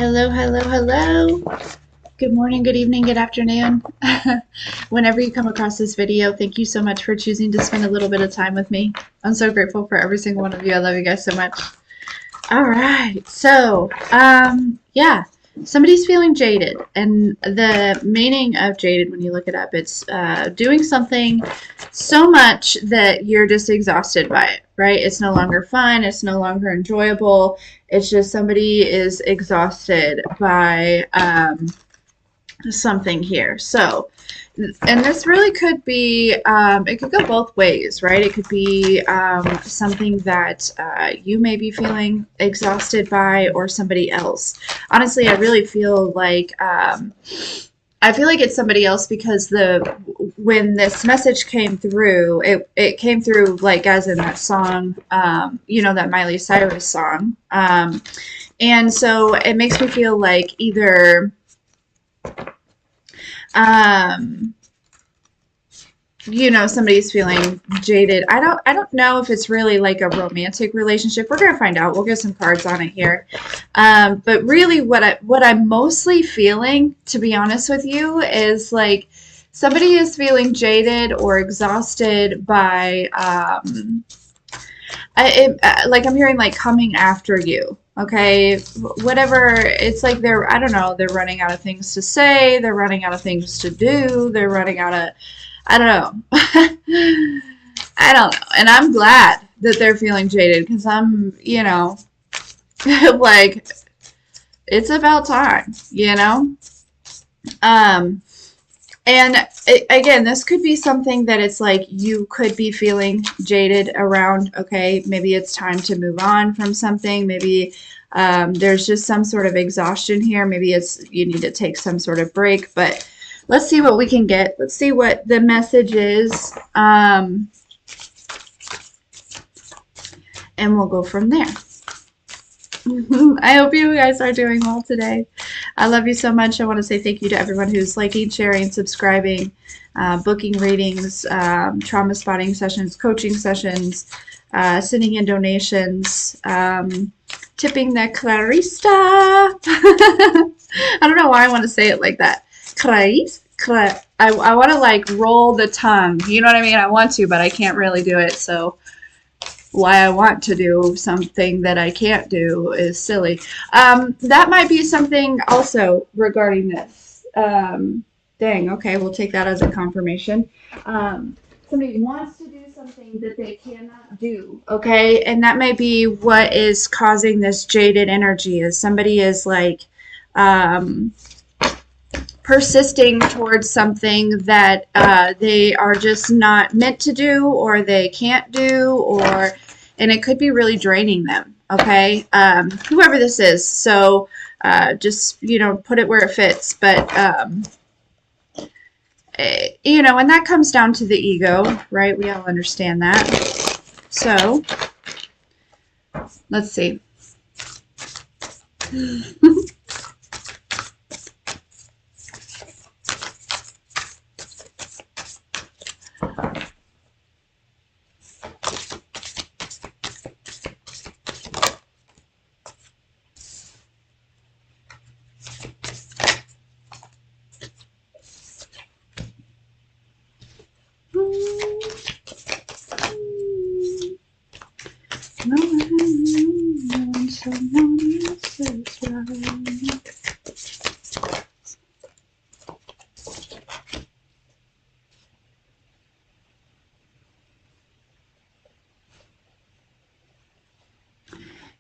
Hello, hello, hello. Good morning, good evening, good afternoon. Whenever you come across this video, thank you so much for choosing to spend a little bit of time with me. I'm so grateful for every single one of you. I love you guys so much. All right, so yeah, somebody's feeling jaded, and the meaning of jaded, when you look it up, it's doing something so much that you're just exhausted by it, right? It's no longer fun, it's no longer enjoyable. It's just somebody is exhausted by something here. So, and this really could be, it could go both ways, right? It could be something that you may be feeling exhausted by, or somebody else. Honestly, I really feel like, it's somebody else, because when this message came through, it came through like as in that song, that Miley Cyrus song. And so it makes me feel like either um, somebody's feeling jaded. I don't know if it's really like a romantic relationship. We're gonna find out. We'll get some cards on it here. But really, what I'm mostly feeling, to be honest with you, is like somebody is feeling jaded or exhausted by like I'm hearing like coming after you. Okay, whatever. It's like I don't know, they're running out of things to say, they're running out of things to do, they're running out of, I don't know. I don't know. And I'm glad that they're feeling jaded, because I'm, like, it's about time. Um, and again, this could be something that it's like you could be feeling jaded around. Okay, maybe it's time to move on from something. Maybe there's just some sort of exhaustion here. Maybe it's you need to take some sort of break. But let's see what we can get. Let's see what the message is. And we'll go from there. I hope you guys are doing well today. I love you so much. I want to say thank you to everyone who's liking, sharing, subscribing, booking readings, trauma spotting sessions, coaching sessions, sending in donations, tipping the Clarista. I don't know why I want to say it like that. I want to like roll the tongue. You know what I mean? I want to, but I can't really do it. So why I want to do something that I can't do is silly. That might be something also regarding this. Dang, okay, we'll take that as a confirmation. Somebody wants to do something that they cannot do, okay? And that may be what is causing this jaded energy, is somebody is like persisting towards something that they are just not meant to do, or they can't do, and it could be really draining them. Okay, whoever this is. So just put it where it fits. But and that comes down to the ego, right? We all understand that. So let's see.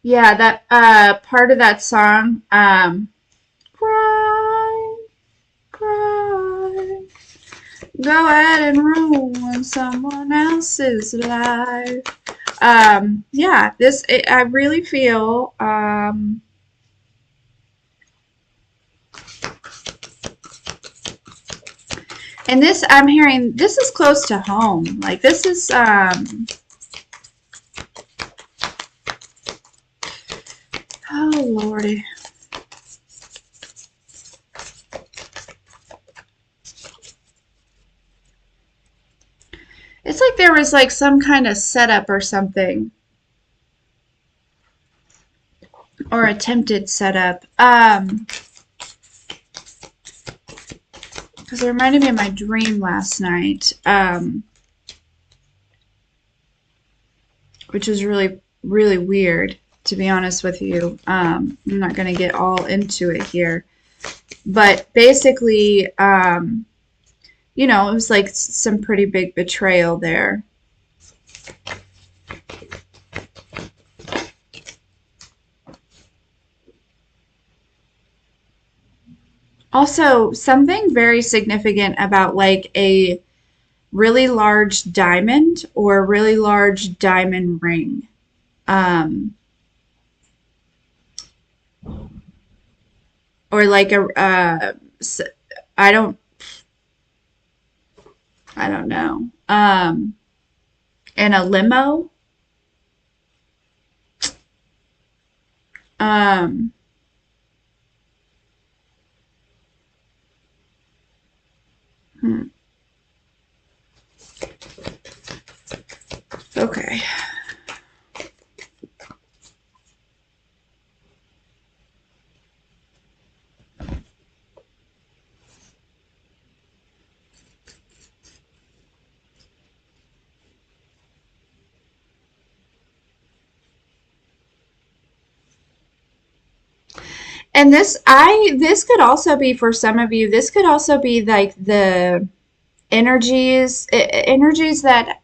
Yeah, that part of that song, cry, cry, go ahead and ruin someone else's life. Yeah, I really feel, and this, I'm hearing, this is close to home. Like, this is, oh, Lordy. It's like there was like some kind of setup or something, or attempted setup. Because it reminded me of my dream last night, which was really, really weird, to be honest with you. I'm not going to get all into it here. But basically, you know, it was like some pretty big betrayal there. Also, something very significant about like a really large diamond or a really large diamond ring. Um, or like I don't, I don't know. And a limo. Um, hmm, okay. And this could also be for some of you, this could also be like the energies that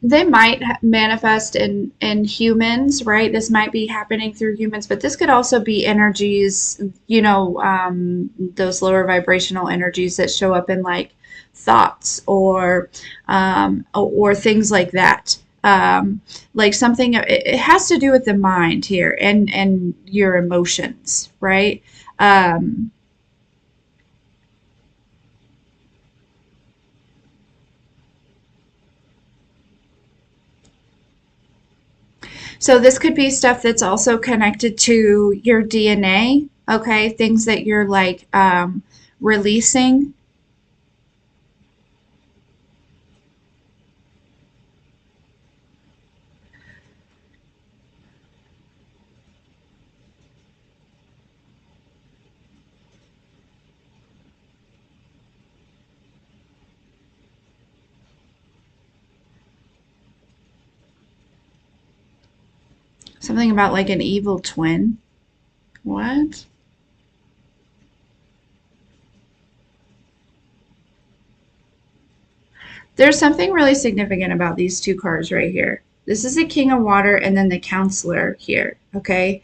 they might manifest in humans, right? This might be happening through humans, but this could also be energies, you know, those lower vibrational energies that show up in like thoughts or things like that. Like something, it has to do with the mind here and your emotions, right? Um, So this could be stuff that's also connected to your DNA, okay? Things that you're like releasing. Something about like an evil twin. What? There's something really significant about these two cards right here. This is the King of Water and then the Counselor here, okay?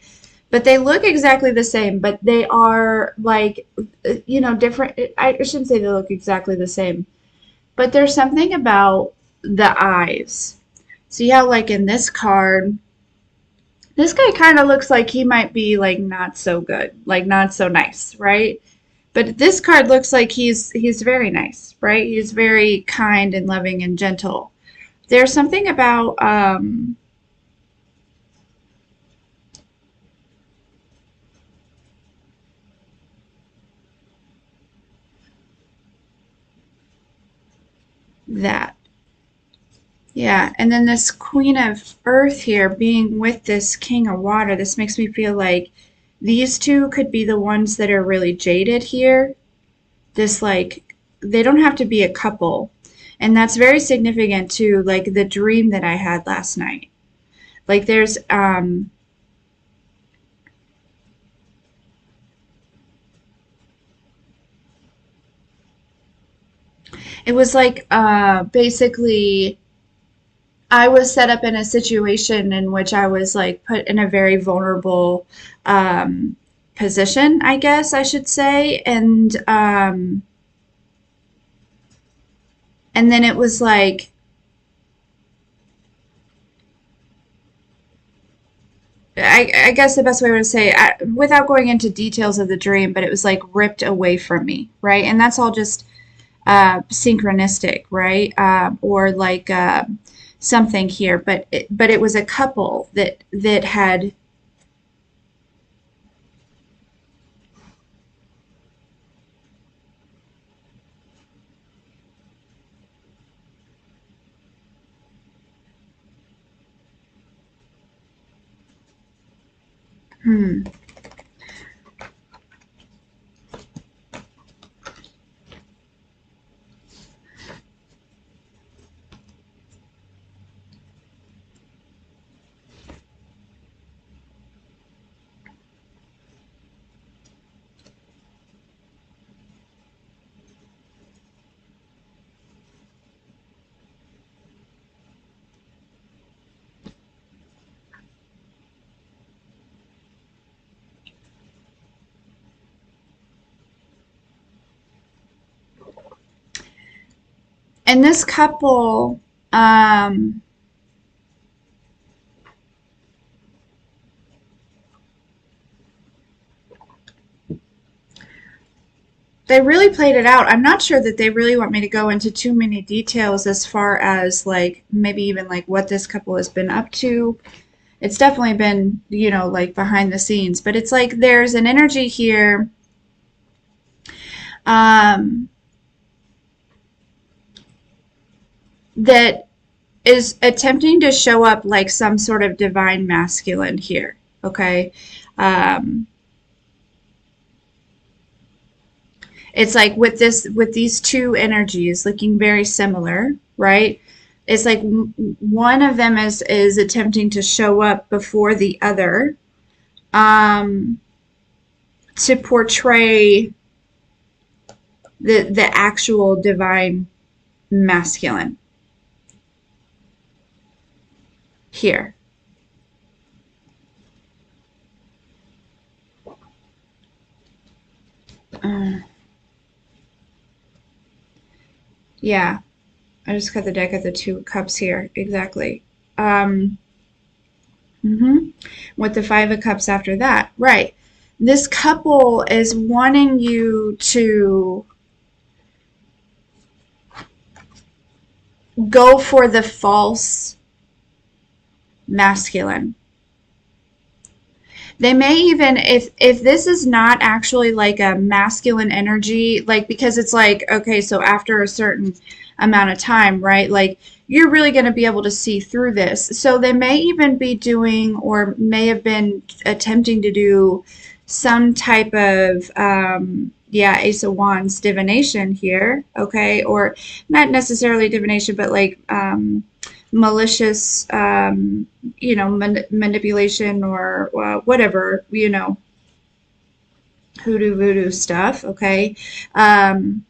But they look exactly the same, but they are like, you know, different. I shouldn't say they look exactly the same, but there's something about the eyes. See how, like, in this card, this guy kind of looks like he might be like not so good, like not so nice, right? But this card looks like he's very nice, right? He's very kind and loving and gentle. There's something about that. Yeah, and then this Queen of Earth here being with this King of Water, this makes me feel like these two could be the ones that are really jaded here. This like they don't have to be a couple. And that's very significant to like the dream that I had last night. Like there's it was like basically I was set up in a situation in which I was like put in a very vulnerable um position, I guess I should say. And then it was like I guess the best way to say without going into details of the dream, but it was like ripped away from me, right? And that's all just synchronistic, right? Or like something here, but it was a couple that had Hmm. And this couple, they really played it out. I'm not sure that they really want me to go into too many details as far as like maybe even like what this couple has been up to. It's definitely been, like behind the scenes, but it's like there's an energy here um, that is attempting to show up like some sort of divine masculine here. Okay. Um, it's like with these two energies looking very similar, right? It's like one of them is attempting to show up before the other, um, to portray the actual divine masculine here. Uh, yeah, I just got the deck of the two cups here. Exactly. Um, hmm With the five of cups after that. Right. This couple is wanting you to go for the false masculine. They may even, if this is not actually like a masculine energy, like because it's like, okay, so after a certain amount of time, right? Like you're really going to be able to see through this. So they may even be doing or may have been attempting to do some type of yeah, Ace of Wands divination here, okay? Or not necessarily divination, but like malicious, manipulation or whatever, hoodoo voodoo stuff, okay, um,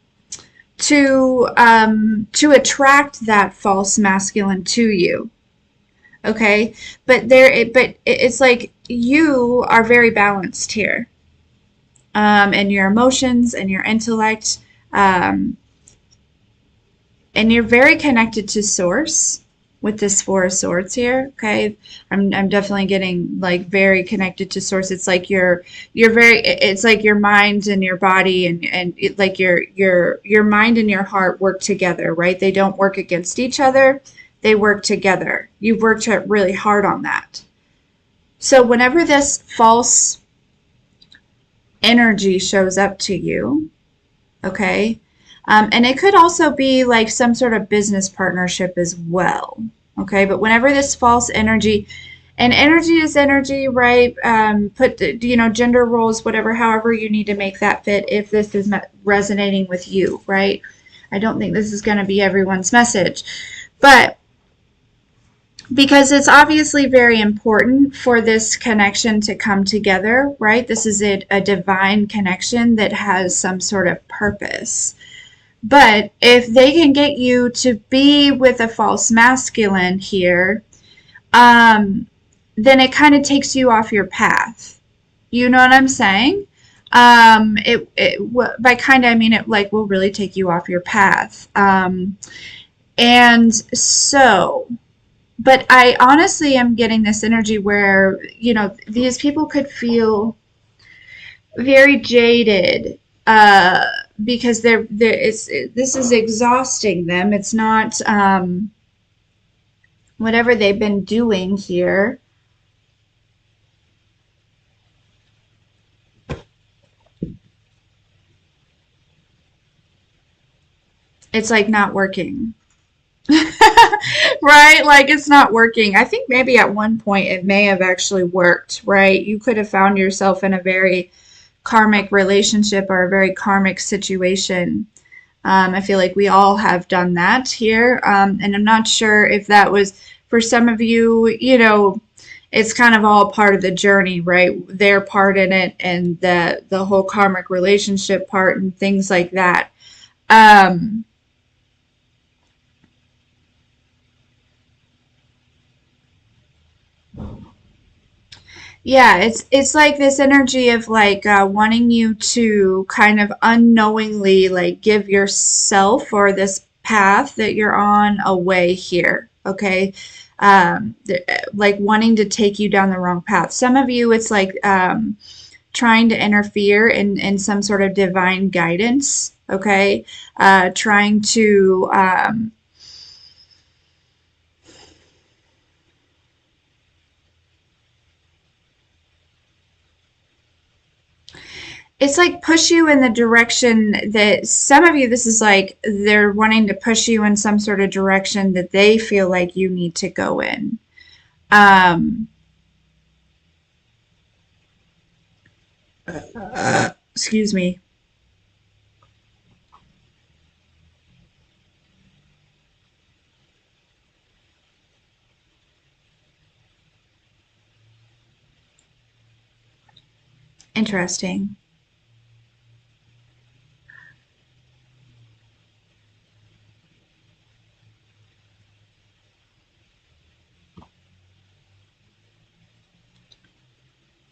to attract that false masculine to you, okay, it's like you are very balanced here, and your emotions and your intellect, um, and you're very connected to source with this four of swords here. Okay, I'm definitely getting like very connected to source. It's like you're very, it's like your mind and your body and like your mind and your heart work together, right? They don't work against each other, they work together. You've worked really hard on that. So whenever this false energy shows up to you, okay, and it could also be like some sort of business partnership as well. Okay, but whenever this false energy, and energy is energy, right? Put gender roles, whatever, however you need to make that fit. If this is not resonating with you, right? I don't think this is going to be everyone's message, but because it's obviously very important for this connection to come together, right? This is a divine connection that has some sort of purpose. But if they can get you to be with a false masculine here, um, then it kind of takes you off your path. You know what I'm saying? By kind of, I mean it like will really take you off your path. And so, but I honestly am getting this energy where, these people could feel very jaded, because this is exhausting them. It's not, whatever they've been doing here. It's like not working. Right? Like it's not working. I think maybe at one point it may have actually worked, right? You could have found yourself in a very karmic relationship or a very karmic situation. I feel like we all have done that here. And I'm not sure if that was for some of you, it's kind of all part of the journey, right? Their part in it and the whole karmic relationship part and things like that. Um, Yeah, it's like this energy of like wanting you to kind of unknowingly like give yourself or this path that you're on away here. Okay. Like wanting to take you down the wrong path. Some of you, it's like trying to interfere in some sort of divine guidance. Okay. Trying to it's like push you in the direction that some of you, this is like they're wanting to push you in some sort of direction that they feel like you need to go in. Um, Excuse me. Interesting.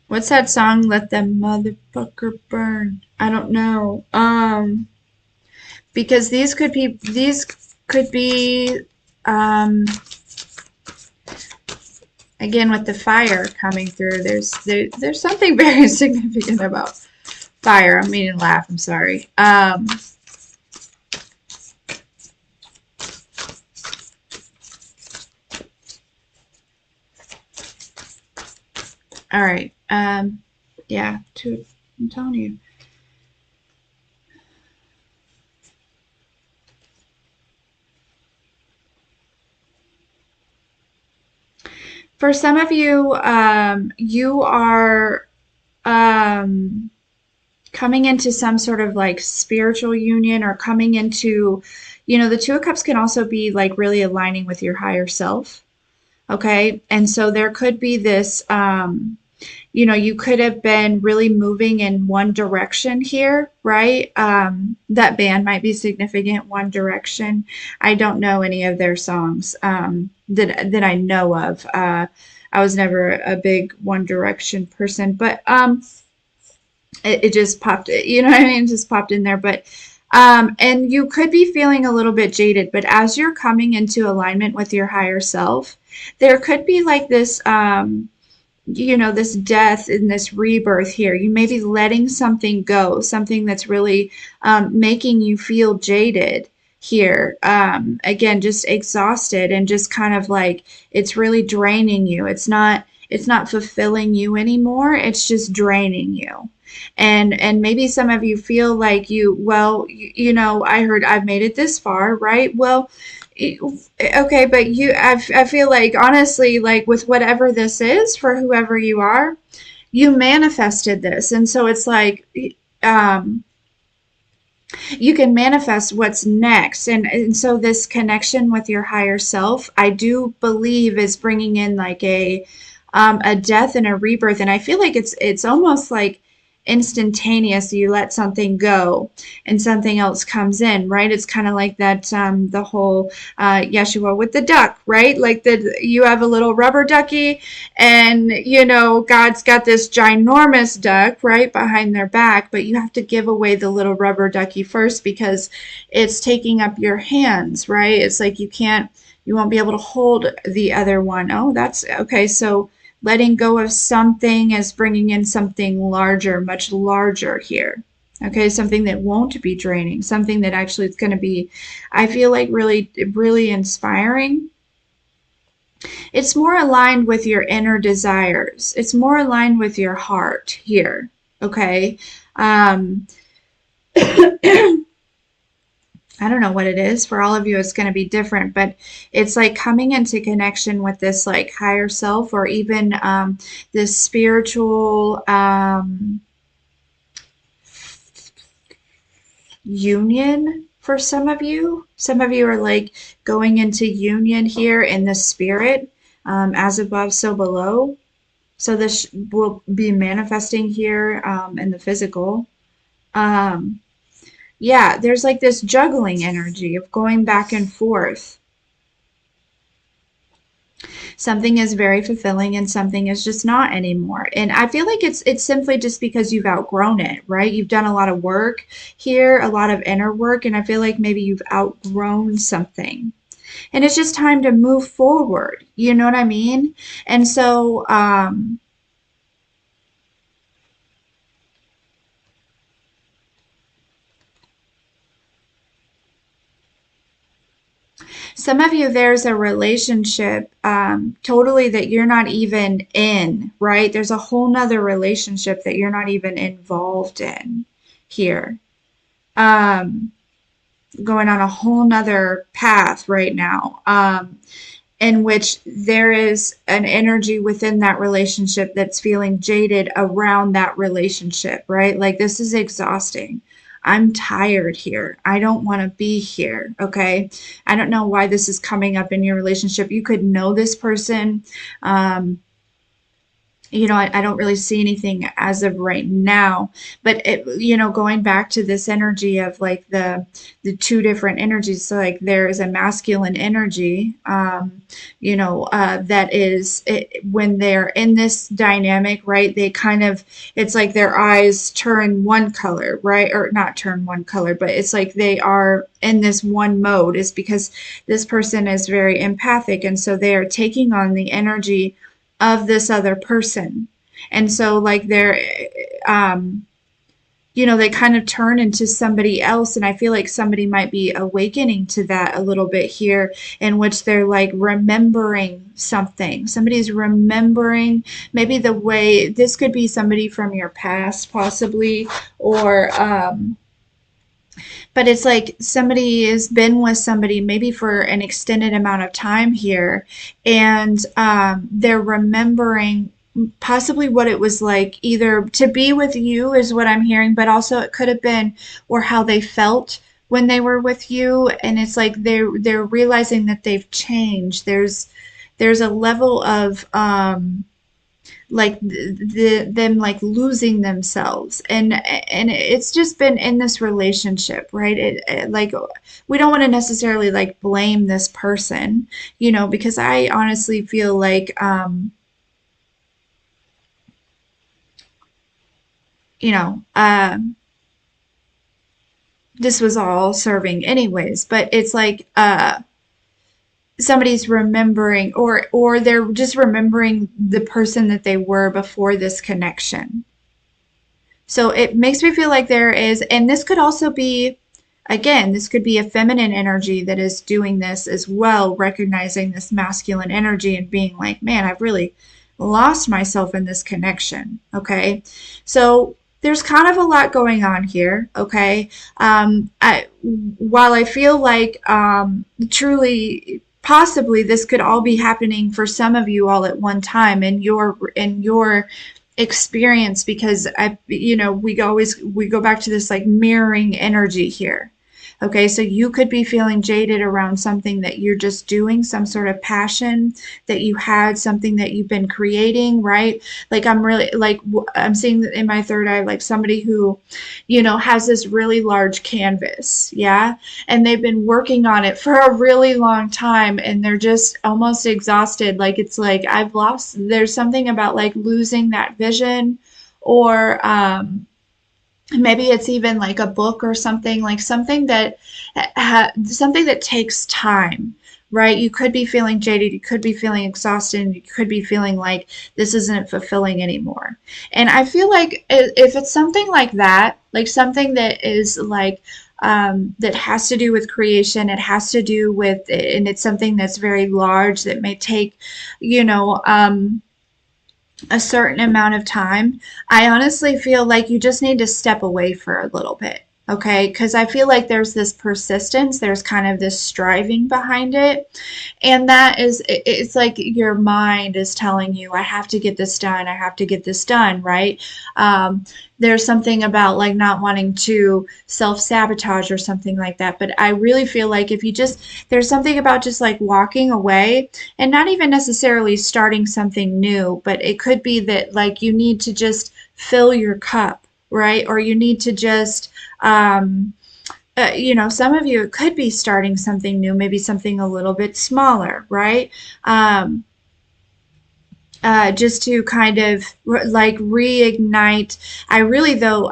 What's that song? Let them motherfucker burn. I don't know. Because these could be um again with the fire coming through. There's something very significant about fire. I'm meaning to laugh. I'm sorry. All right. Yeah. I'm telling you. For some of you, you are um, coming into some sort of like spiritual union or coming into, the Two of Cups can also be like really aligning with your higher self. Okay. And so there could be this, you could have been really moving in one direction here, right? That band might be significant, One Direction. I don't know any of their songs that I know of. I was never a big One Direction person, but it just popped, you know what I mean? It just popped in there. But and you could be feeling a little bit jaded, but as you're coming into alignment with your higher self, there could be like this this death and this rebirth here. You may be letting something go, something that's really making you feel jaded here. Again, just exhausted and just kind of like it's really draining you. It's not fulfilling you anymore. It's just draining you. And maybe some of you feel like I heard I've made it this far, right? Well, okay, but I feel like honestly, like with whatever this is for whoever you are, you manifested this. And so it's like, um, you can manifest what's next. And so this connection with your higher self, I do believe is bringing in like a death and a rebirth. And I feel like it's almost like instantaneous. You let something go and something else comes in, right? It's kind of like that, the whole Yeshua with the duck, right? Like you have a little rubber ducky and, God's got this ginormous duck right behind their back, but you have to give away the little rubber ducky first because it's taking up your hands, right? It's like you won't be able to hold the other one. Oh, that's okay. So letting go of something is bringing in something larger, much larger here. Okay, something that won't be draining, something that actually is going to be, I feel like really, really inspiring. It's more aligned with your inner desires. It's more aligned with your heart here. Okay. Um, I don't know what it is. For all of you, it's going to be different, but it's like coming into connection with this like higher self, or even this spiritual union for some of you. Some of you are like going into union here in the spirit, as above, so below. So this will be manifesting here in the physical. Um, yeah, there's like this juggling energy of going back and forth. Something is very fulfilling and something is just not anymore. And I feel like it's simply just because you've outgrown it, right? You've done a lot of work here, a lot of inner work, and I feel like maybe you've outgrown something. And it's just time to move forward. You know what I mean? And so some of you, there's a relationship totally that you're not even in, right? There's a whole nother relationship that you're not even involved in here. Um, Going on a whole nother path right now, in which there is an energy within that relationship that's feeling jaded around that relationship, right? Like, this is exhausting. I'm tired here. I don't want to be here. Okay. I don't know why this is coming up in your relationship. You could know this person. I don't really see anything as of right now, but going back to this energy of like the two different energies. So like there is a masculine energy, that is when they're in this dynamic, right? They kind of, it's like their eyes turn one color, right? Or not turn one color, but it's like they are in this one mode, is because this person is very empathic, and so they are taking on the energy of this other person. And so like um they kind of turn into somebody else, and I feel like somebody might be awakening to that a little bit here, in which they're like remembering something. Somebody's remembering maybe the way, this could be somebody from your past possibly, or but it's like somebody has been with somebody maybe for an extended amount of time here, and they're remembering possibly what it was like either to be with you, is what I'm hearing, but also it could have been, or how they felt when they were with you. And it's like they're realizing that they've changed. There's a level of like them like losing themselves, and it's just been in this relationship, right? Like, we don't want to necessarily like blame this person, because I honestly feel like you know this was all serving anyways, but it's like somebody's remembering, or they're just remembering the person that they were before this connection. So it makes me feel like there is, and this could also be, again, this could be a feminine energy that is doing this as well, recognizing this masculine energy and being like, man, I've really lost myself in this connection. Okay. So there's kind of a lot going on here. Okay. While I feel like truly, possibly this could all be happening for some of you all at one time in your experience, because we go back to this like mirroring energy here. Okay, so you could be feeling jaded around something that you're just doing, some sort of passion that you had, something that you've been creating, right? Like, I'm really like, I'm seeing in my third eye like somebody who, has this really large canvas, yeah, and they've been working on it for a really long time, and they're just almost exhausted. Like, it's like, there's something about like losing that vision, or maybe it's even like a book or something, like something that takes time, right? You could be feeling jaded, you could be feeling exhausted, you could be feeling like this isn't fulfilling anymore. And I feel like if it's something like that, like something that is like that has to do with creation, it has to do with, and it's something that's very large that may take, you know, a certain amount of time, I honestly feel like you just need to step away for a little bit. Okay, because I feel like there's this persistence, there's kind of this striving behind it. And that is, it's like your mind is telling you, I have to get this done, I have to get this done, right? Um, there's something about like not wanting to self-sabotage or something like that. But I really feel like if you just, there's something about just like walking away and not even necessarily starting something new, but it could be that like you need to just fill your cup, right? Or you need to just, um, some of you, it could be starting something new, maybe something a little bit smaller, right? Um, just to kind of like reignite. I really, though,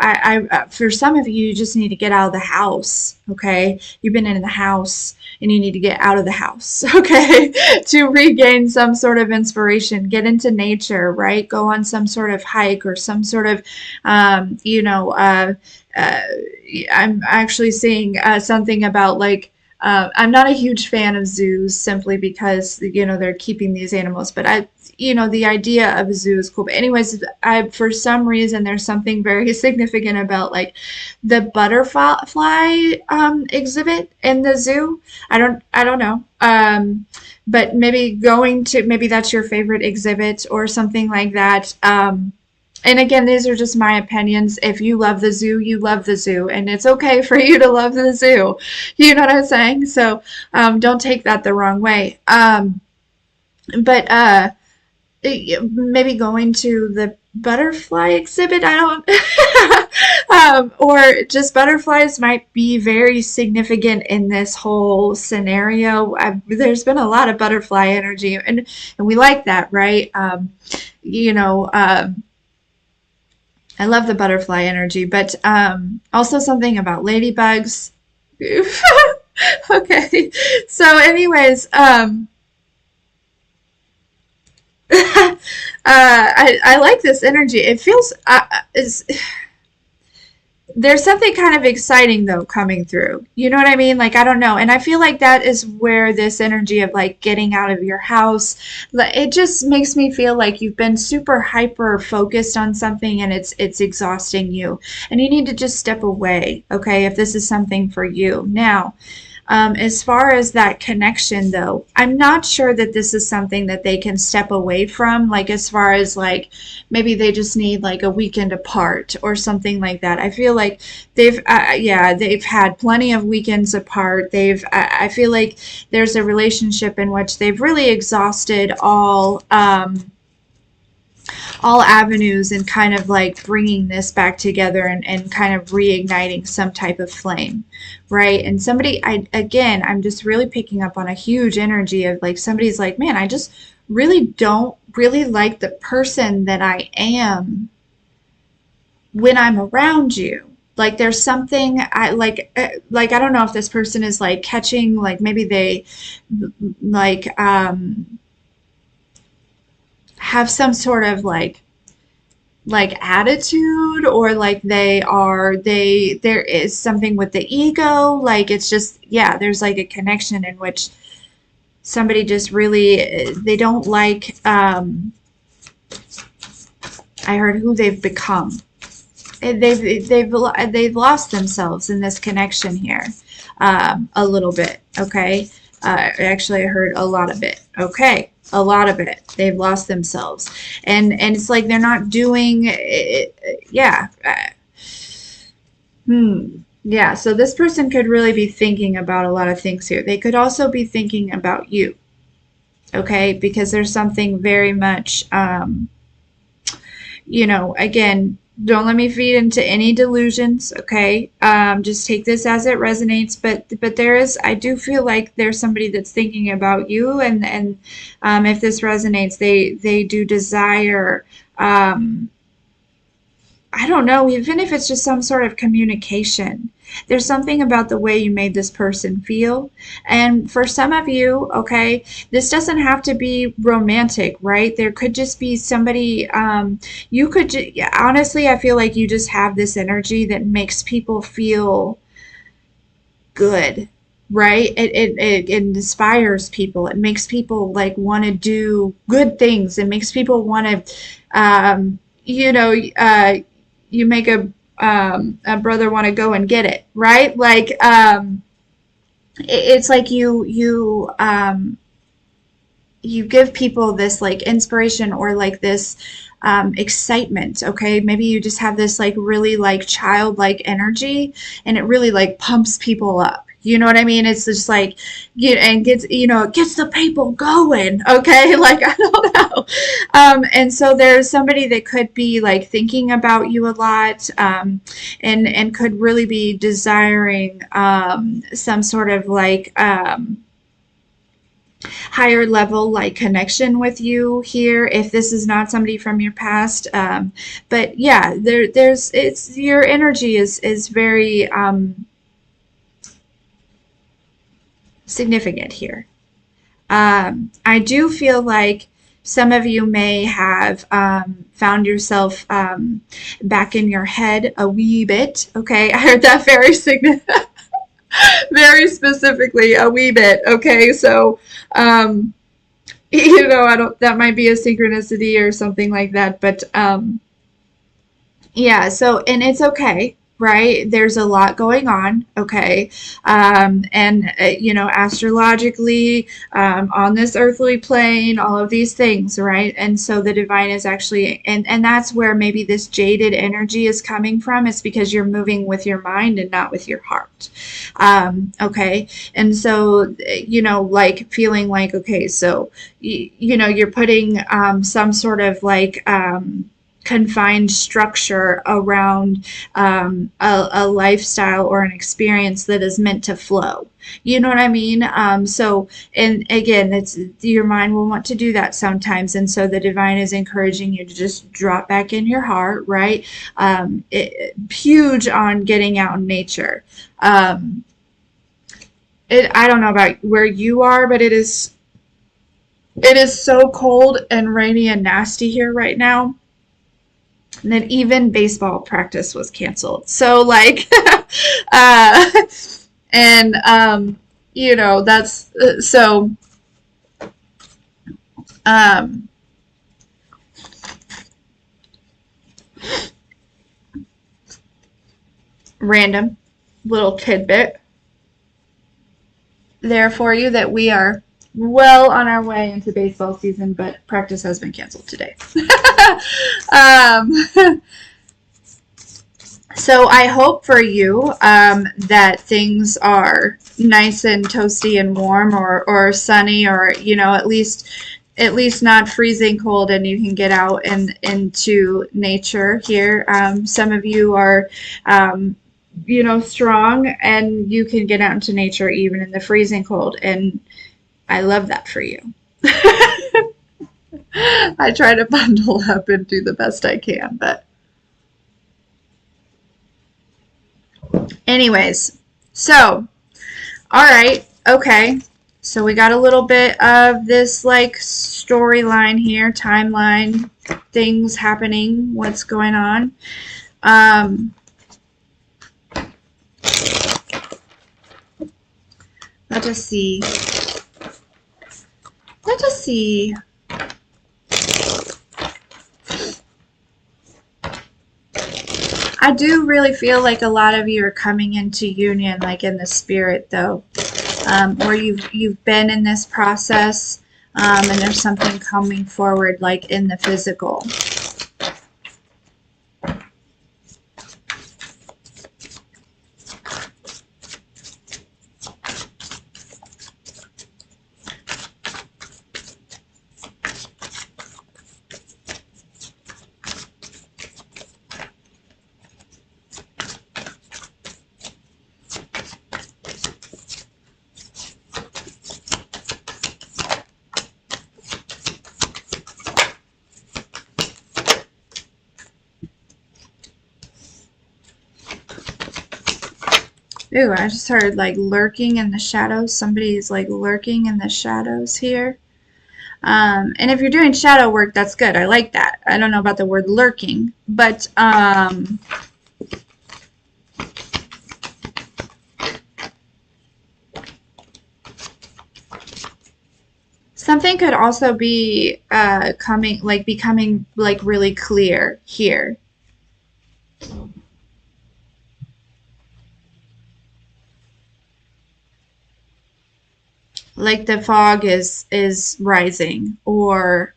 for some of you, you just need to get out of the house. Okay, you've been in the house and you need to get out of the house. Okay, to regain some sort of inspiration, get into nature, right? Go on some sort of hike or some sort of, um, you know, uh, uh, I'm actually seeing something about like. I'm not a huge fan of zoos simply because they're keeping these animals, but the idea of a zoo is cool. But anyways, for some reason there's something very significant about like the butterfly exhibit in the zoo. I don't know. But maybe that's your favorite exhibit or something like that. And again, these are just my opinions. If you love the zoo, you love the zoo, and it's okay for you to love the zoo. You know what I'm saying? So don't take that the wrong way. But maybe going to the butterfly exhibit. I don't, or just butterflies might be very significant in this whole scenario. There's been a lot of butterfly energy, and we like that, right? You know. I love the butterfly energy, but also something about ladybugs. Okay, so anyways, I like this energy. It feels there's something kind of exciting though coming through. You know what I mean? Like I don't know, and I feel like that is where this energy of like getting out of your house, it just makes me feel like you've been super hyper focused on something and it's exhausting you, and you need to just step away. Okay, if this is something for you now. As far as that connection, though, I'm not sure that this is something that they can step away from. Like, as far as like maybe they just need like a weekend apart or something like that. I feel like they've had plenty of weekends apart. I feel like there's a relationship in which they've really exhausted all avenues and kind of like bringing this back together and kind of reigniting some type of flame, right? And I'm just really picking up on a huge energy of like somebody's like, man, I just really don't really like the person that I am when I'm around you. Like there's something I don't know if this person is like catching, like maybe they like have some sort of like attitude, or like there is something with the ego, like it's just, yeah, there's like a connection in which somebody just really, they don't like, I heard who they've become. They've lost themselves in this connection here, a little bit. Okay, actually, I heard a lot of it. Okay, a lot of it. They've lost themselves, and it's like they're not doing. Yeah. Yeah. So this person could really be thinking about a lot of things here. They could also be thinking about you. Okay, because there's something very much. Again, don't let me feed into any delusions, okay? Just take this as it resonates. But I do feel like there's somebody that's thinking about you, and if this resonates, they do desire. I don't know, even if it's just some sort of communication. There's something about the way you made this person feel. And for some of you, okay, this doesn't have to be romantic, right? There could just be somebody, honestly, I feel like you just have this energy that makes people feel good, right? It inspires people. It makes people like want to do good things. It makes people want to, you make a brother want to go and get it, right? Like, it's like you give people this like inspiration or like this excitement. Okay, maybe you just have this like really like childlike energy, and it really like pumps people up. You know what I mean? It's just like, and gets, it gets the people going. Okay, like I don't know. And so there's somebody that could be like thinking about you a lot, and could really be desiring some sort of like higher level like connection with you here, if this is not somebody from your past. But yeah, there's it's your energy is very significant here. I do feel like some of you may have found yourself back in your head a wee bit. Okay, I heard that very significant. Very specifically, a wee bit. Okay, so I don't, that might be a synchronicity or something like that, but yeah, so, and it's okay, right? There's a lot going on, okay? And, astrologically, on this earthly plane, all of these things, right? And so the divine is actually, and that's where maybe this jaded energy is coming from. It's because you're moving with your mind and not with your heart. Okay? And so, like feeling like, okay, so, you're putting some sort of like, confined structure around a lifestyle or an experience that is meant to flow. You know what I mean? So, and again, it's your mind will want to do that sometimes, and so the divine is encouraging you to just drop back in your heart, right? Huge on getting out in nature. I don't know about where you are, but it is so cold and rainy and nasty here right now. And then even baseball practice was canceled. So like, and that's so. Random little tidbit there for you that we are well on our way into baseball season, but practice has been canceled today. So I hope for you that things are nice and toasty and warm, or sunny, or at least not freezing cold, and you can get out and into nature here. Some of you are strong, and you can get out into nature even in the freezing cold, and I love that for you. I try to bundle up and do the best I can, but anyways, so, all right, okay. So we got a little bit of this like storyline here, timeline, things happening, what's going on. Let us see. Let us see. I do really feel like a lot of you are coming into union, like in the spirit, though, or you've been in this process, and there's something coming forward, like in the physical. Ooh, I just heard like lurking in the shadows. Somebody's like lurking in the shadows here. And if you're doing shadow work, that's good. I like that. I don't know about the word lurking, but something could also be becoming like really clear here. like the fog is rising, or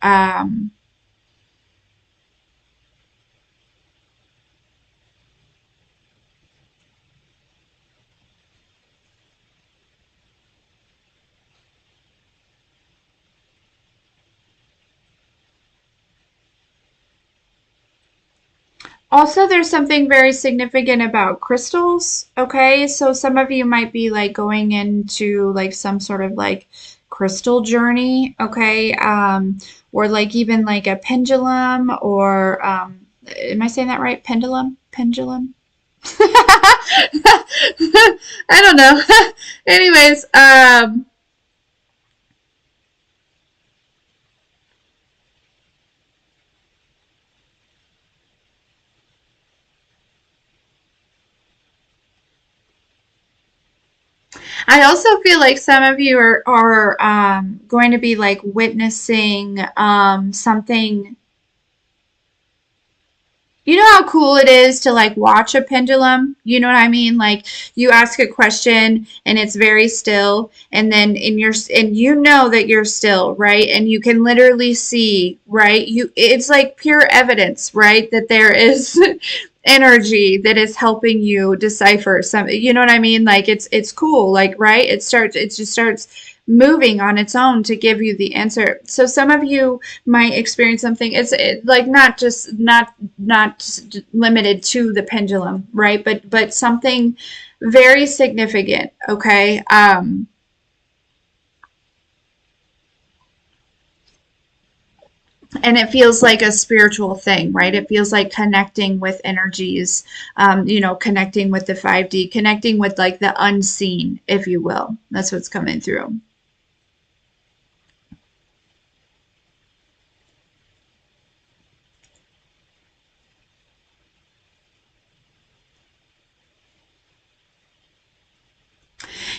also, there's something very significant about crystals. Okay, so some of you might be like going into like some sort of like crystal journey. Okay, or like even like a pendulum, or am I saying that right? Pendulum, pendulum. I don't know. Anyways, I also feel like some of you are going to be like witnessing something. You know how cool it is to like watch a pendulum? You know what I mean? Like you ask a question and it's very still, and then and you know that you're still, right? And you can literally see, right? It's like pure evidence, right? That there is energy that is helping you decipher something. You know what I mean? Like it's cool, like right? It just starts moving on its own to give you the answer. So some of you might experience something. Like not just limited to the pendulum, right? But something very significant. Okay. And it feels like a spiritual thing, right? It feels like connecting with energies, connecting with the 5D, connecting with like the unseen, if you will. That's what's coming through.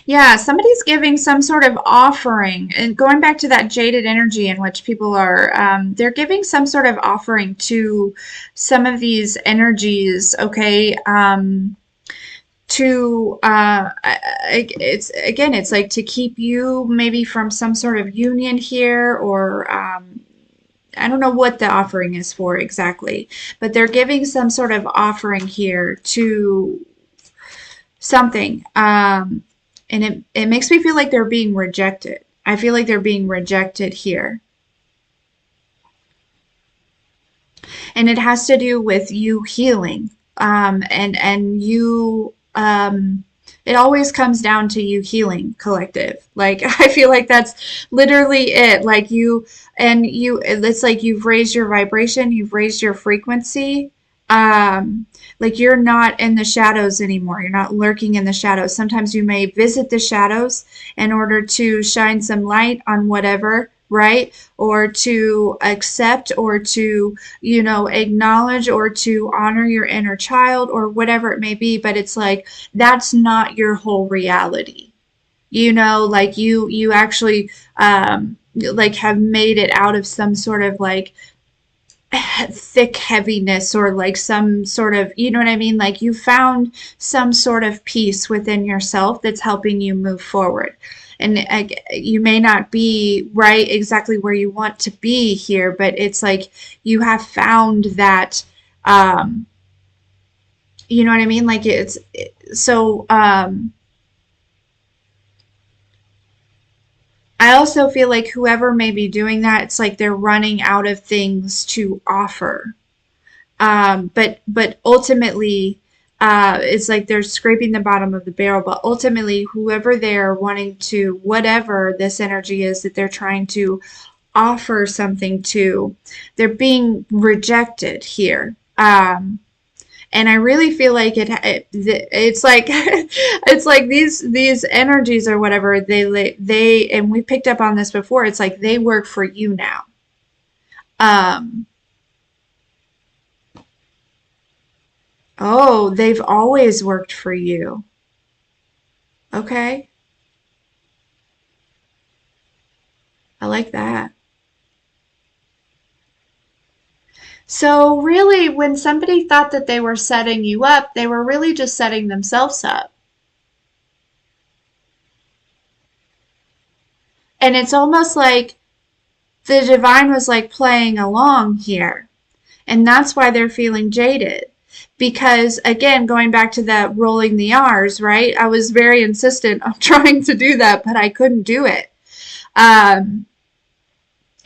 Yeah, somebody's giving some sort of offering, and going back to that jaded energy in which people are, they're giving some sort of offering to some of these energies, okay? It's again, it's like to keep you maybe from some sort of union here, or I don't know what the offering is for exactly, but they're giving some sort of offering here to something. And it makes me feel like they're being rejected. I feel like they're being rejected here. And it has to do with you healing. And you it always comes down to you healing, collective. Like I feel like that's literally it. Like it's like you've raised your vibration, you've raised your frequency. Like you're not in the shadows anymore. You're not lurking in the shadows. Sometimes you may visit the shadows in order to shine some light on whatever, right? Or to accept, or to, acknowledge, or to honor your inner child, or whatever it may be. But it's like that's not your whole reality. Like you actually like have made it out of some sort of like thick heaviness, or like some sort of, you know what I mean? Like you found some sort of peace within yourself that's helping you move forward. And you may not be right exactly where you want to be here, but it's like you have found that, um, you know what I mean? Like so, I also feel like whoever may be doing that, it's like they're running out of things to offer. But ultimately, it's like they're scraping the bottom of the barrel. But ultimately, whoever they're wanting to, whatever this energy is that they're trying to offer something to, they're being rejected here. And I really feel like it's like it's like these energies or whatever, they and we picked up on this before. It's like they work for you now. Um, oh, they've always worked for you. Okay. I like that. So really, when somebody thought that they were setting you up, they were really just setting themselves up. And it's almost like the divine was like playing along here. And that's why they're feeling jaded. Because again, going back to that rolling the R's, right? I was very insistent on trying to do that, but I couldn't do it. Um,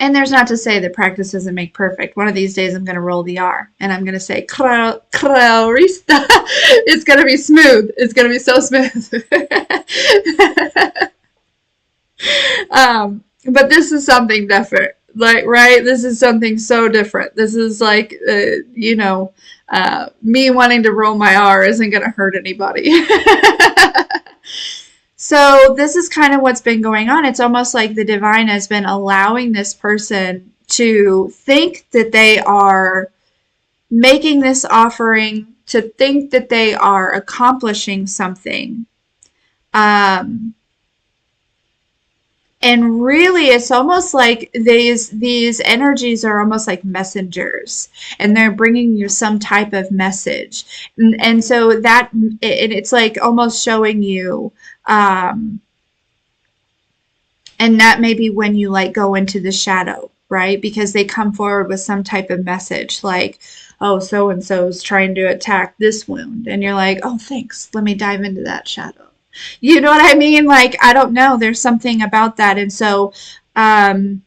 and there's not to say that practice doesn't make perfect. One of these days I'm going to roll the R and I'm going to say Clarista. It's going to be smooth. It's going to be so smooth. But this is something different. Like, right? This is something so different. This is like, me wanting to roll my R isn't going to hurt anybody. So this is kind of what's been going on. It's almost like the divine has been allowing this person to think that they are making this offering, to think that they are accomplishing something. And really, it's almost like these energies are almost like messengers, and they're bringing you some type of message. And so that it's like almost showing you, and that may be when you like go into the shadow, right? Because they come forward with some type of message like, oh, so and so's trying to attack this wound, and you're like, oh, thanks. Let me dive into that shadow. You know what I mean? Like, I don't know. There's something about that. And so, and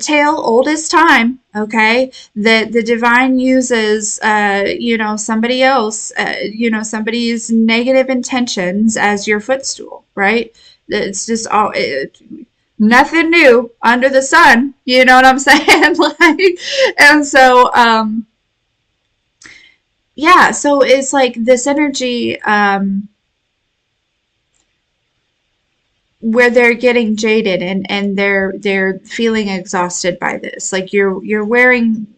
tale old as time, okay, that the divine uses, somebody else, somebody's negative intentions as your footstool, right? It's just nothing new under the sun. You know what I'm saying? Like, and so, yeah, so it's like this energy, where they're getting jaded and they're feeling exhausted by this. Like you're wearing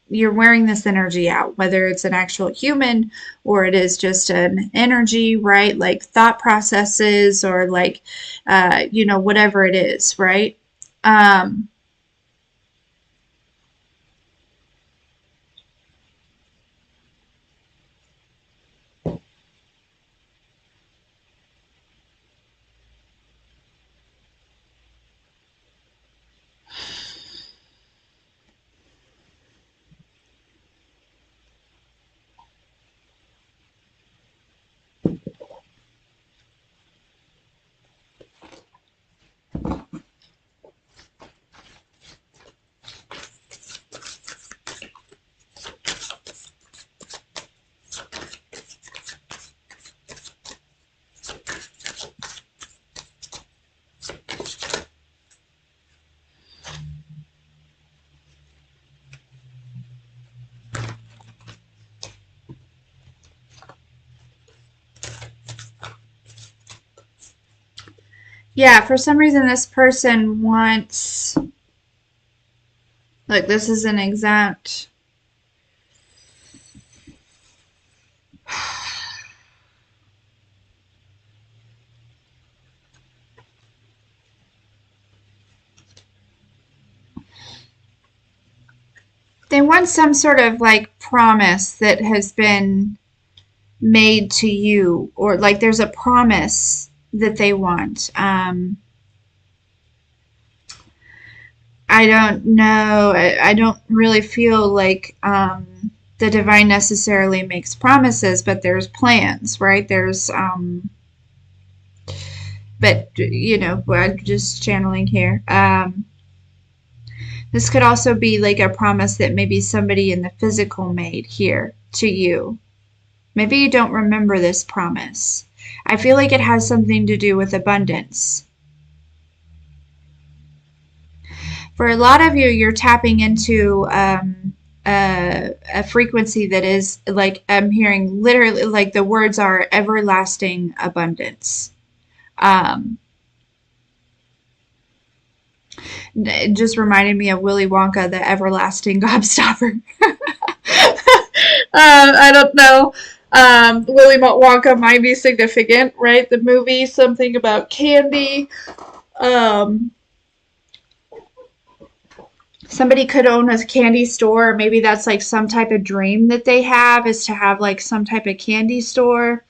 this energy out, whether it's an actual human or it is just an energy, right? Like thought processes or like whatever it is, right? Yeah, for some reason this person wants, like, this is an exact, they want some sort of like promise that has been made to you, or like there's a promise that they want. I don't know. I don't really feel like the divine necessarily makes promises, but there's plans, right? There's, but I'm just channeling here. This could also be like a promise that maybe somebody in the physical made here to you. Maybe you don't remember this promise. I feel like it has something to do with abundance. For a lot of you, you're tapping into a frequency that is like, I'm hearing literally, like the words are everlasting abundance. It just reminded me of Willy Wonka, the everlasting gobstopper. I don't know. Willy Wonka might be significant, right? The movie, something about candy. Somebody could own a candy store. Or maybe that's like some type of dream that they have, is to have like some type of candy store.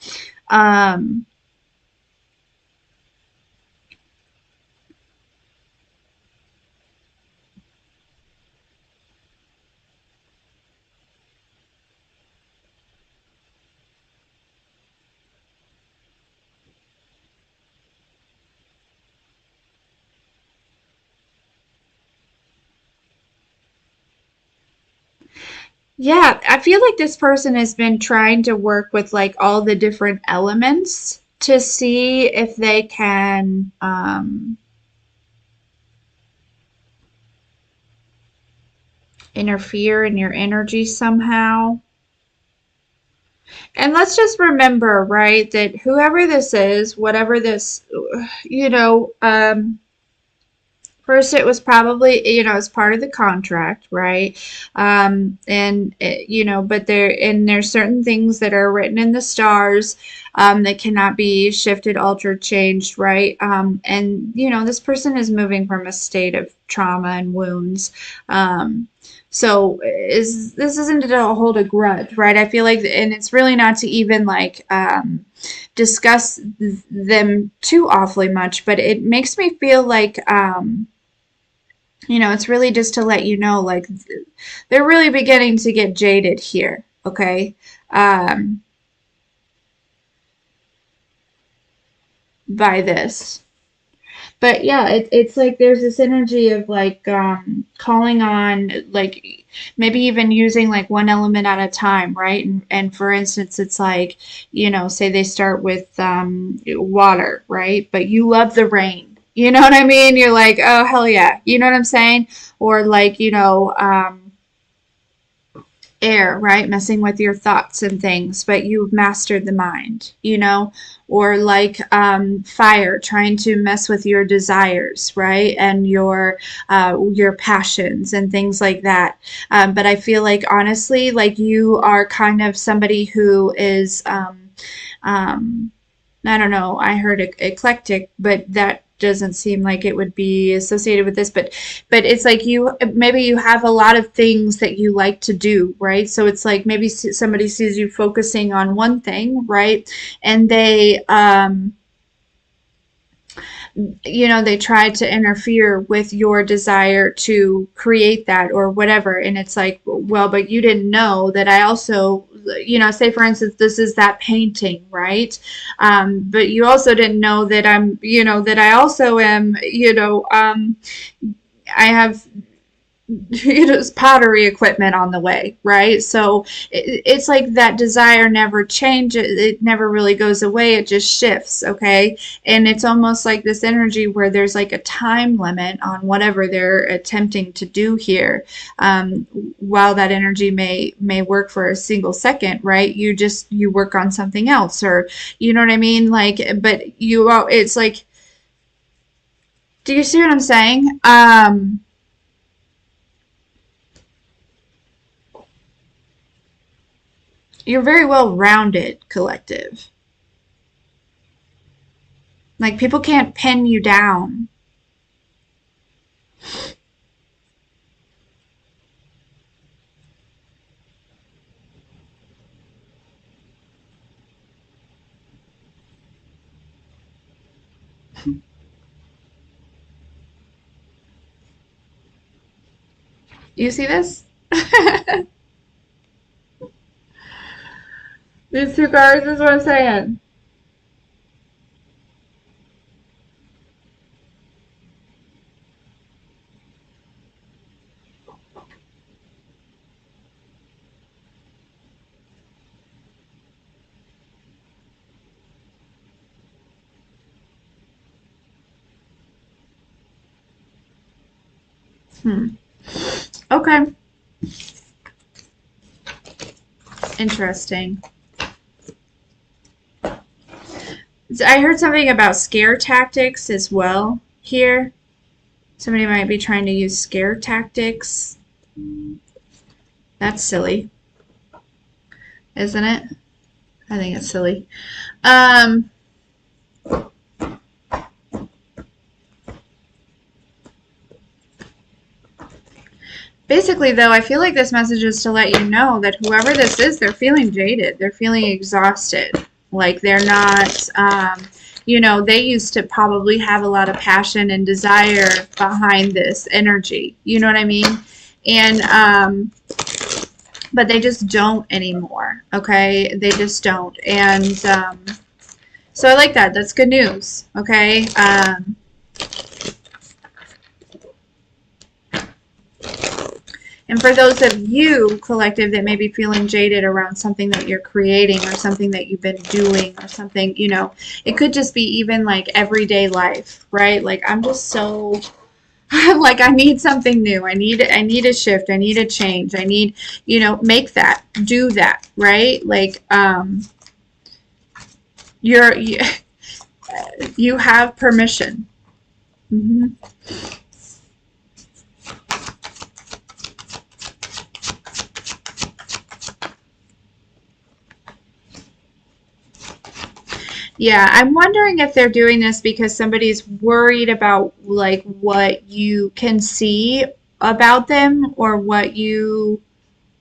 Yeah, I feel like this person has been trying to work with like all the different elements to see if they can interfere in your energy somehow. And let's just remember, right, that whoever this is, whatever this, you know, first, it was probably, as part of the contract, right? But there's certain things that are written in the stars that cannot be shifted, altered, changed, right? This person is moving from a state of trauma and wounds. So this isn't to hold a grudge, right? I feel like, and it's really not to even like discuss them too awfully much, but it makes me feel like. It's really just to let you know, like, they're really beginning to get jaded here, okay? Um, by this. But yeah, it's like there's this energy of like calling on, like, maybe even using like one element at a time, right? And for instance, it's like, say they start with water, right? But you love the rain. You know what I mean? You're like, oh, hell yeah. You know what I'm saying? Or like, air, right? Messing with your thoughts and things, but you've mastered the mind, or like fire, trying to mess with your desires, right? And your passions and things like that. But I feel like honestly, like you are kind of somebody who is um, I don't know, I heard eclectic, but that doesn't seem like it would be associated with this, but it's like maybe you have a lot of things that you like to do, right? So it's like maybe somebody sees you focusing on one thing, right? And they try to interfere with your desire to create that or whatever. And it's like, well, but you didn't know that I also, say for instance, this is that painting, right? But you also didn't know that that I also am, I have pottery equipment on the way, right? So it's like that desire never changes. It never really goes away. It just shifts, okay? And it's almost like this energy where there's like a time limit on whatever they're attempting to do here. While that energy may work for a single second, right? You work on something else, or you know what I mean? Like, but it's like, do you see what I'm saying? You're very well rounded collective. Like people can't pin you down. You see this? These two cards is what I'm saying. Hmm. Okay. Interesting. So I heard something about scare tactics as well here. Somebody might be trying to use scare tactics. That's silly, isn't it? I think it's silly. Um, Basically, though, I feel like this message is to let you know that whoever this is, they're feeling jaded. They're feeling exhausted. Like they're not, they used to probably have a lot of passion and desire behind this energy. You know what I mean? And, but they just don't anymore. Okay? They just don't. And, so I like that. That's good news. Okay? And for those of you, collective, that may be feeling jaded around something that you're creating or something that you've been doing or something, you know, it could just be even like everyday life, right? Like, I'm just so like, I need something new. I need a shift. I need a change. I need, you know, make that, do that, right? Like, you, you have permission. Mm-hmm. Yeah, I'm wondering if they're doing this because somebody's worried about like what you can see about them or what you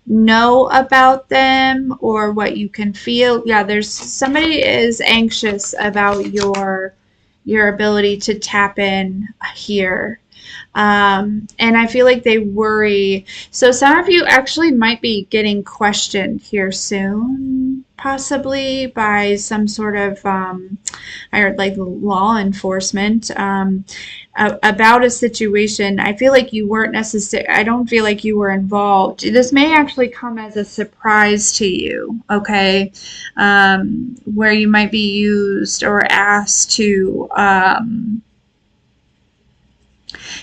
know about them or what you can feel. Yeah, there's somebody is anxious about your ability to tap in here. And I feel like they worry. So some of you actually might be getting questioned here soon, possibly by some sort of, I heard like law enforcement, about a situation. I feel like you weren't necessarily, I don't feel like you were involved. This may actually come as a surprise to you, okay? Where you might be used or asked to,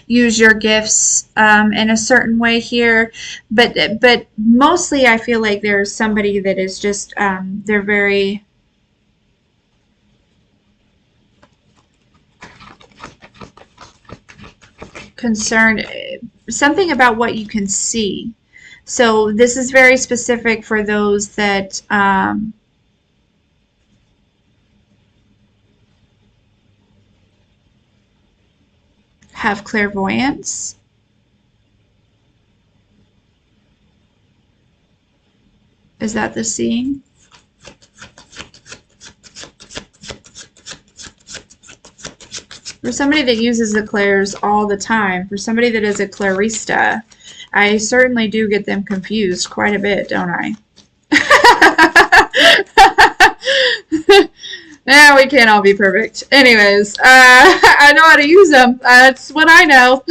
use your gifts in a certain way here, but mostly I feel like there's somebody that is just they're very concerned, something about what you can see. So this is very specific for those that have clairvoyance. Is that the seeing? For somebody that uses the clairs all the time, for somebody that is a clarista, I certainly do get them confused quite a bit, don't I? Yeah, we can't all be perfect. Anyways, I know how to use them. That's what I know.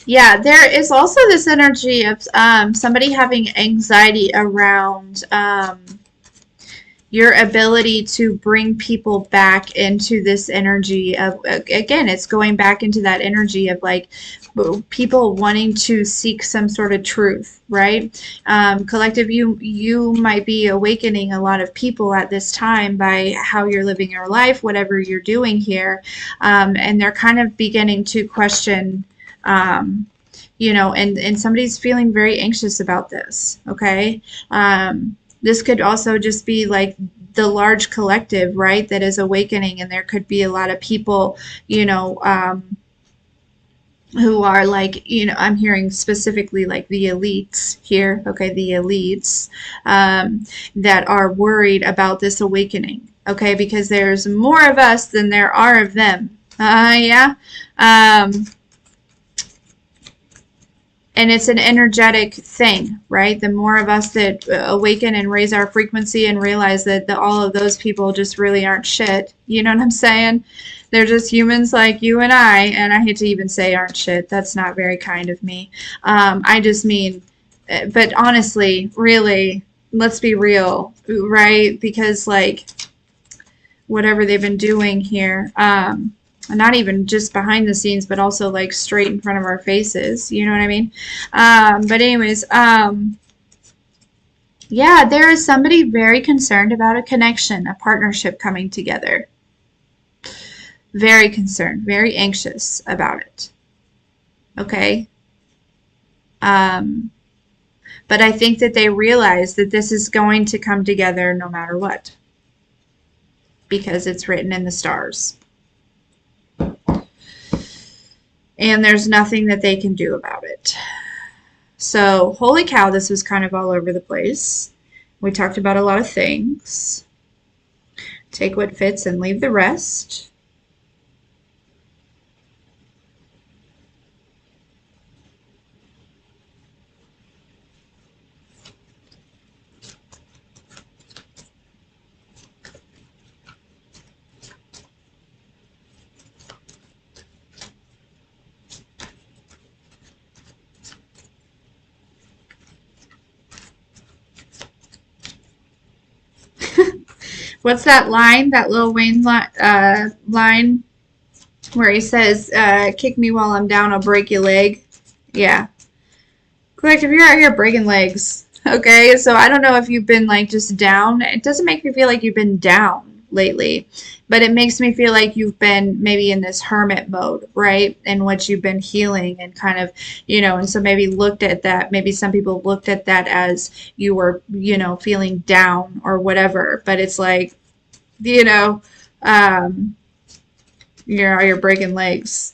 Yeah, there is also this energy of somebody having anxiety around your ability to bring people back into this energy of, again, it's going back into that energy of like people wanting to seek some sort of truth, right? Collective, you might be awakening a lot of people at this time by how you're living your life, whatever you're doing here, and they're kind of beginning to question, you know, and somebody's feeling very anxious about this, okay? This could also just be like the large collective, right, that is awakening, and there could be a lot of people, you know, who are like, you know, I'm hearing specifically like the elites here, okay, the elites that are worried about this awakening, okay, because there's more of us than there are of them. Yeah. And it's an energetic thing, right? The more of us that awaken and raise our frequency and realize that all of those people just really aren't shit. You know what I'm saying? They're just humans like you and I hate to even say aren't shit. That's not very kind of me. I just mean, but honestly, really, let's be real, right? Because like whatever they've been doing here, not even just behind the scenes, but also like straight in front of our faces. You know what I mean? But anyways, yeah, there is somebody very concerned about a connection, a partnership coming together. Very concerned, very anxious about it. Okay? But I think that they realize that this is going to come together no matter what, because it's written in the stars. And there's nothing that they can do about it. So, holy cow, this was kind of all over the place. We talked about a lot of things. Take what fits and leave the rest. What's that line? That Lil Wayne line where he says, "Kick me while I'm down, I'll break your leg." Yeah. Collective, you're out here breaking legs. Okay, so I don't know if you've been like just down. It doesn't make me feel like you've been down lately, but it makes me feel like you've been maybe in this hermit mode, right? In which you've been healing and kind of, and so maybe looked at that. Maybe some people looked at that as you were, feeling down or whatever, but it's like, um, you're breaking legs.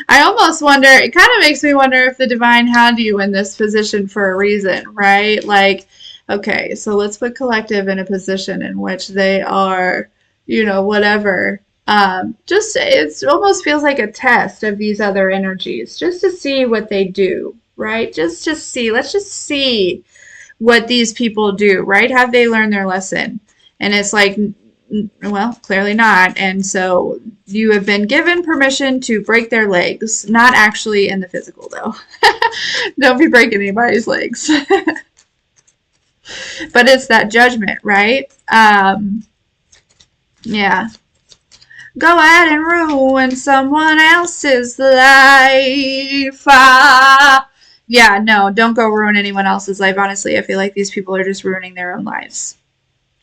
I almost wonder, it kind of makes me wonder if the divine had you in this position for a reason, right? Like, okay, so let's put collective in a position in which they are, whatever. It almost feels like a test of these other energies, just to see what they do, right? Just to see, let's just see what these people do, right? Have they learned their lesson? And it's like, well, clearly not. And so you have been given permission to break their legs. Not actually in the physical, though. Don't be breaking anybody's legs. But it's that judgment, right? Yeah. Go ahead and ruin someone else's life. Yeah, no, don't go ruin anyone else's life. Honestly, I feel like these people are just ruining their own lives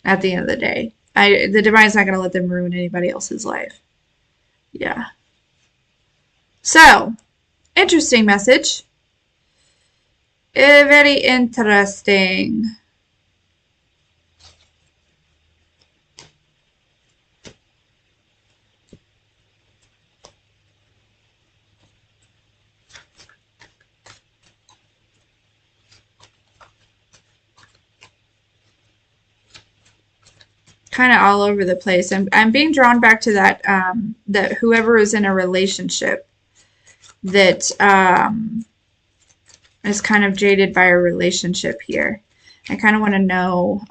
at the end of the day. The divine's not going to let them ruin anybody else's life. Yeah. So, interesting message. Very interesting. Kind of all over the place. I'm being drawn back to that whoever is in a relationship that is kind of jaded by a relationship here. I kind of want to know,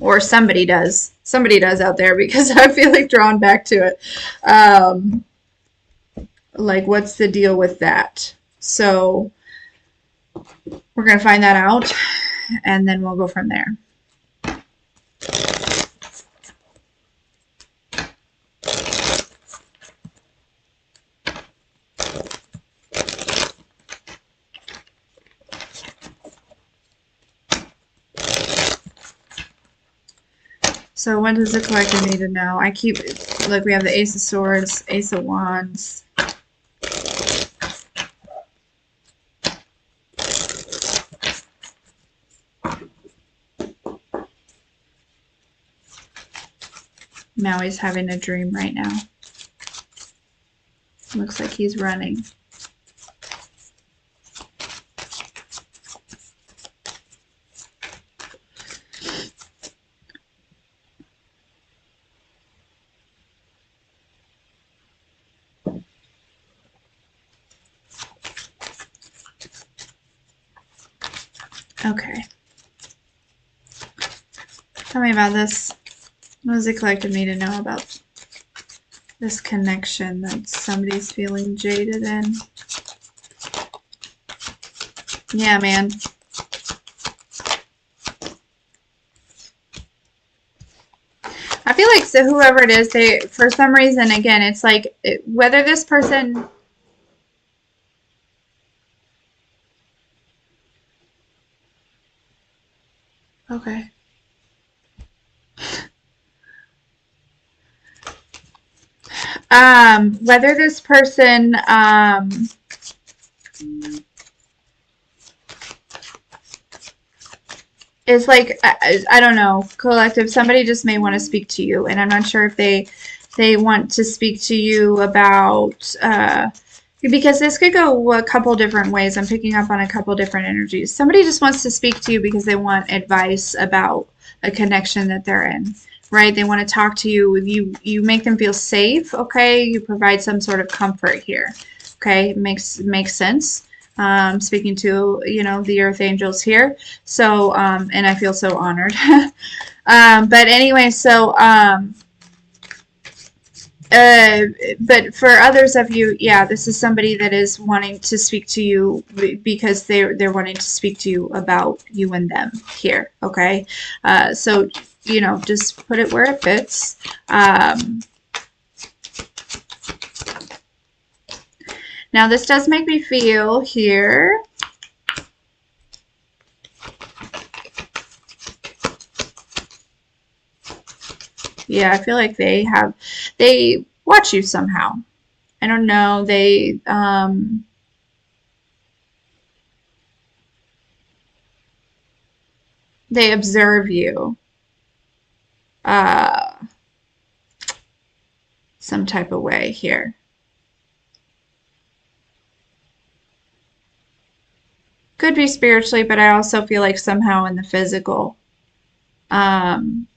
or somebody does out there, because I feel like drawn back to it. Like, what's the deal with that? So we're going to find that out, and then we'll go from there. So what does the collective need to know? Look, we have the Ace of Swords, Ace of Wands. Now he's having a dream right now. Looks like he's running. Okay. Tell me about this. What does the collective need to know about this connection that somebody's feeling jaded in? Yeah, man. I feel like whoever it is, they, for some reason, again, it's like whether this person... Okay. Whether this person is like, I don't know, collective, somebody just may want to speak to you, and I'm not sure if they want to speak to you about because this could go a couple different ways. I'm picking up on a couple different energies. Somebody just wants to speak to you because they want advice about a connection that they're in, right? They want to talk to you. You make them feel safe, okay? You provide some sort of comfort here, okay? Makes sense. Speaking to, the earth angels here. So, and I feel so honored. But anyway, so, But for others of you, yeah, this is somebody that is wanting to speak to you because they're wanting to speak to you about you and them here. Okay, so just put it where it fits. Now this does make me feel here. Yeah, I feel like they watch you somehow. I don't know. They observe you uh, some type of way here. Could be spiritually, but I also feel like somehow in the physical. Um,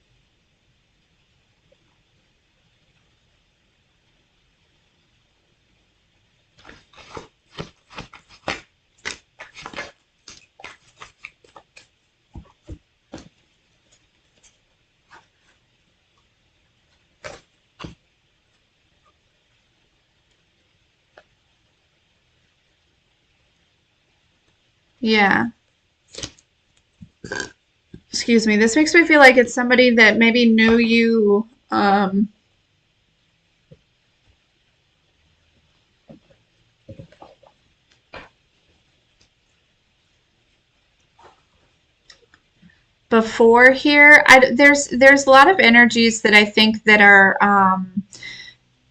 yeah. Excuse me. This makes me feel like it's somebody that maybe knew you. Before here, there's a lot of energies that I think that are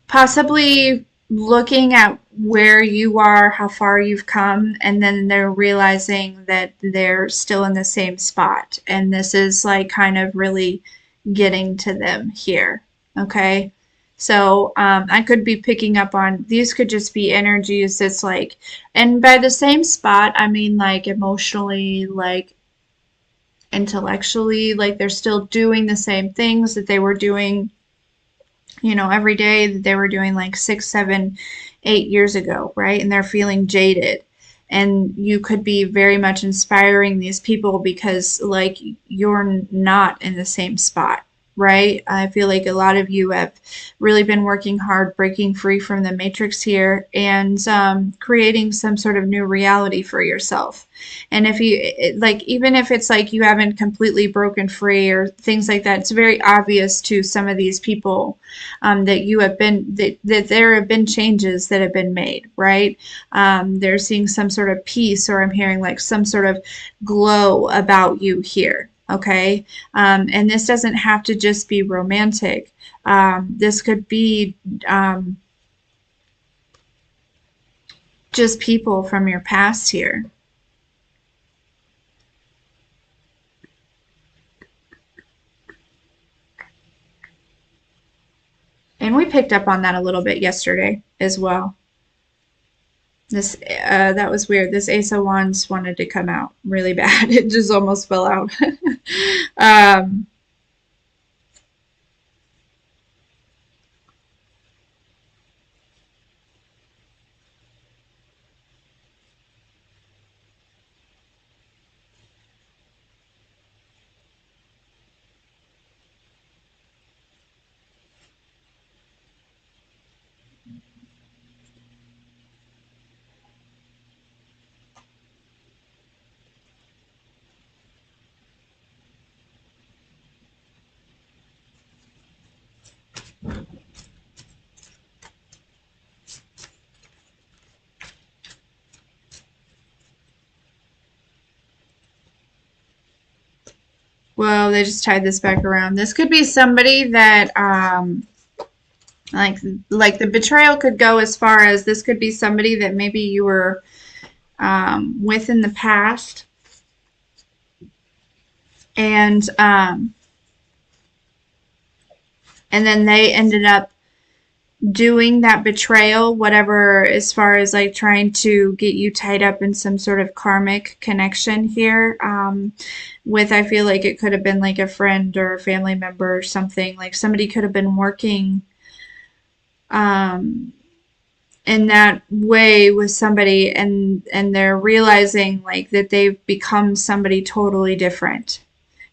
possibly looking at where you are, how far you've come, and then they're realizing that they're still in the same spot. And this is like kind of really getting to them here. Okay. So I could be picking up on these, could just be energies that's like, and by the same spot, I mean like emotionally, like intellectually, like they're still doing the same things that they were doing every day that they were doing like 6, 7, 8 years ago, right? And they're feeling jaded. And you could be very much inspiring these people because, like, you're not in the same spot, right? I feel like a lot of you have really been working hard, breaking free from the matrix here and creating some sort of new reality for yourself. And if you, like, even if it's like you haven't completely broken free or things like that, it's very obvious to some of these people that you have been, that there have been changes that have been made, right? They're seeing some sort of peace, or I'm hearing like some sort of glow about you here. Okay. And this doesn't have to just be romantic. This could be just people from your past here. And we picked up on that a little bit yesterday as well. This that was weird. This Ace of Wands wanted to come out really bad. It just almost fell out. um, well, they just tied this back around. This could be somebody that like like the betrayal could go as far as this could be somebody that maybe you were with in the past, and then they ended up doing that betrayal, whatever, as far as like trying to get you tied up in some sort of karmic connection here. With, I feel like it could have been like a friend or a family member or something. Like somebody could have been working um, in that way with somebody, and they're realizing like that they've become somebody totally different,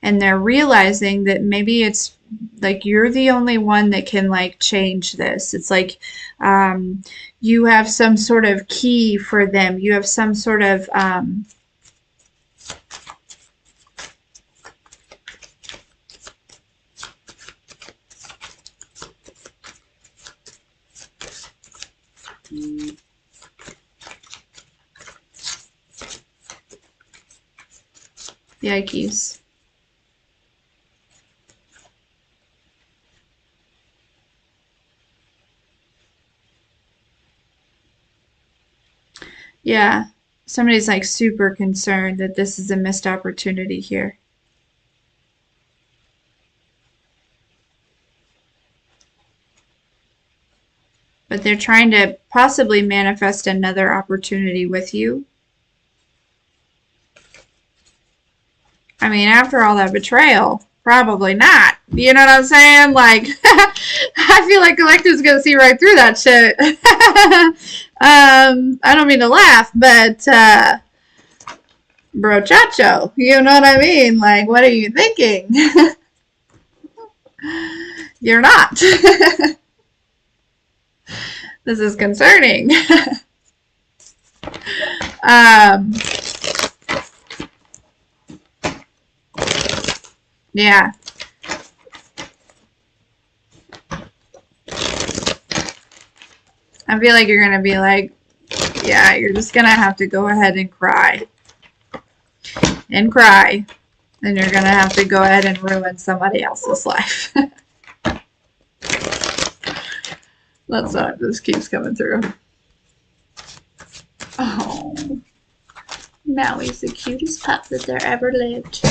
and they're realizing that maybe it's like you're the only one that can like change this. It's like you have some sort of key for them. You have some sort of yikes. Yeah, somebody's like super concerned that this is a missed opportunity here. But they're trying to possibly manifest another opportunity with you. I mean, after all that betrayal, probably not. You know what I'm saying? Like, I feel like Collective's gonna see right through that shit. I don't mean to laugh, but bro, chacho, you know what I mean? Like, what are you thinking? You're not. This is concerning. um, yeah. I feel like you're gonna be like, yeah, you're just gonna have to go ahead and cry. And cry. And you're gonna have to go ahead and ruin somebody else's life. That's not, this keeps coming through. Oh. Now he's the cutest pup that there ever lived.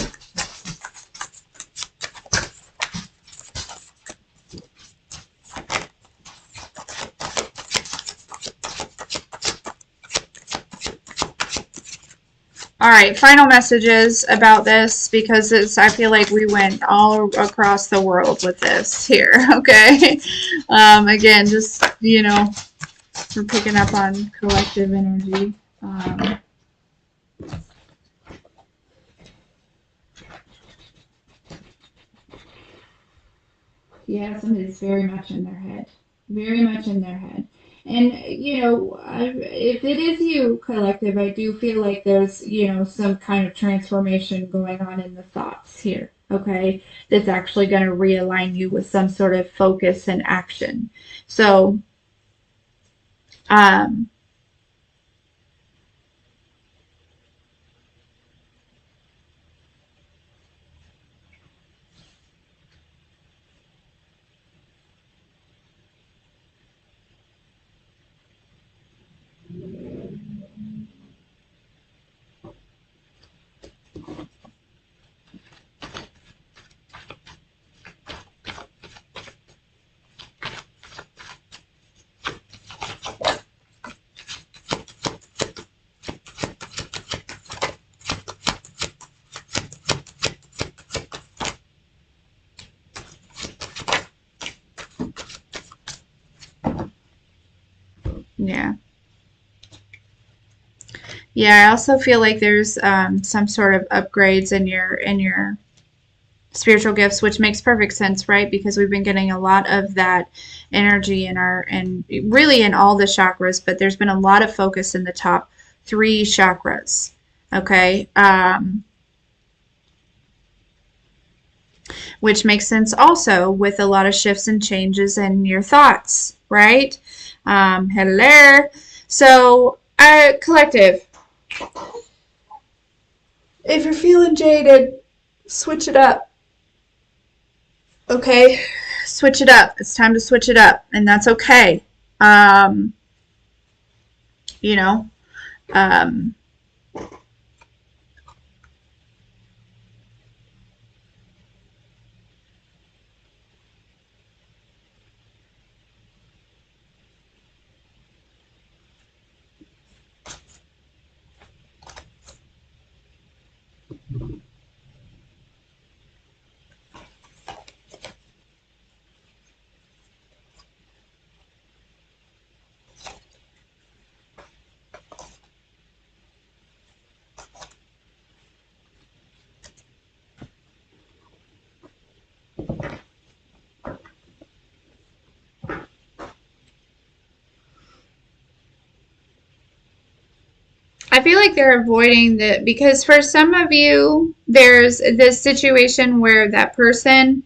All right, final messages about this because I feel like we went all across the world with this here, okay? Again, just, you know, we're picking up on collective energy. Yeah, somebody's very much in their head. Very much in their head. And, you know, if it is you, collective, I do feel like there's, you know, some kind of transformation going on in the thoughts here, okay? That's actually going to realign you with some sort of focus and action. So, um, yeah. Yeah, I also feel like there's some sort of upgrades in your spiritual gifts, which makes perfect sense, right? Because we've been getting a lot of that energy in our, and really in all the chakras, but there's been a lot of focus in the top 3 chakras. Okay. Which makes sense also with a lot of shifts and changes in your thoughts, right? Hello. So, collective, if you're feeling jaded, switch it up. Okay, switch it up. It's time to switch it up, and that's okay. Um, you know, um, I feel like they're avoiding the, because for some of you, there's this situation where that person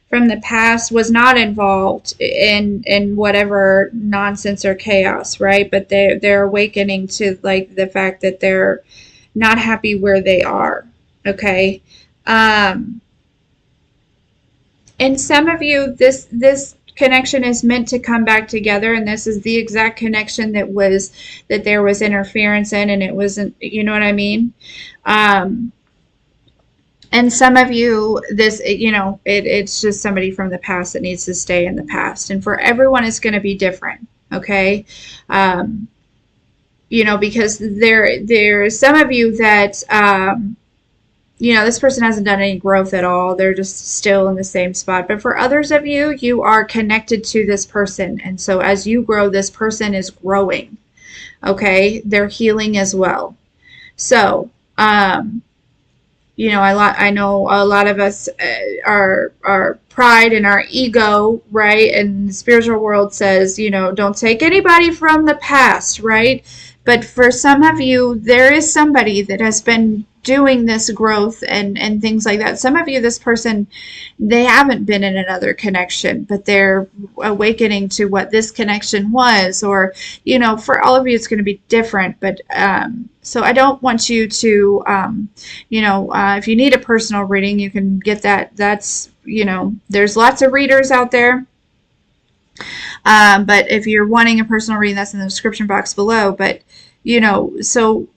from the past was not involved in whatever nonsense or chaos, right? But they're awakening to like the fact that they're not happy where they are. Okay. Um, and some of you, this connection is meant to come back together, and this is the exact connection that there was interference in, and it wasn't, you know what I mean? Um, and some of you, this, it's just somebody from the past that needs to stay in the past. And for everyone, it's going to be different. Okay. Um, because there's some of you that, this person hasn't done any growth at all. They're just still in the same spot. But for others of you, you are connected to this person. And so as you grow, this person is growing. Okay. They're healing as well. So, I know a lot of us, our pride and our ego, right? And the spiritual world says, don't take anybody from the past, right? But for some of you, there is somebody that has been doing this growth and things like that. Some of you, this person, they haven't been in another connection, but they're awakening to what this connection was, or, for all of you, it's going to be different. But so I don't want you to, if you need a personal reading, you can get that. That's, there's lots of readers out there. But if you're wanting a personal reading, that's in the description box below. But, so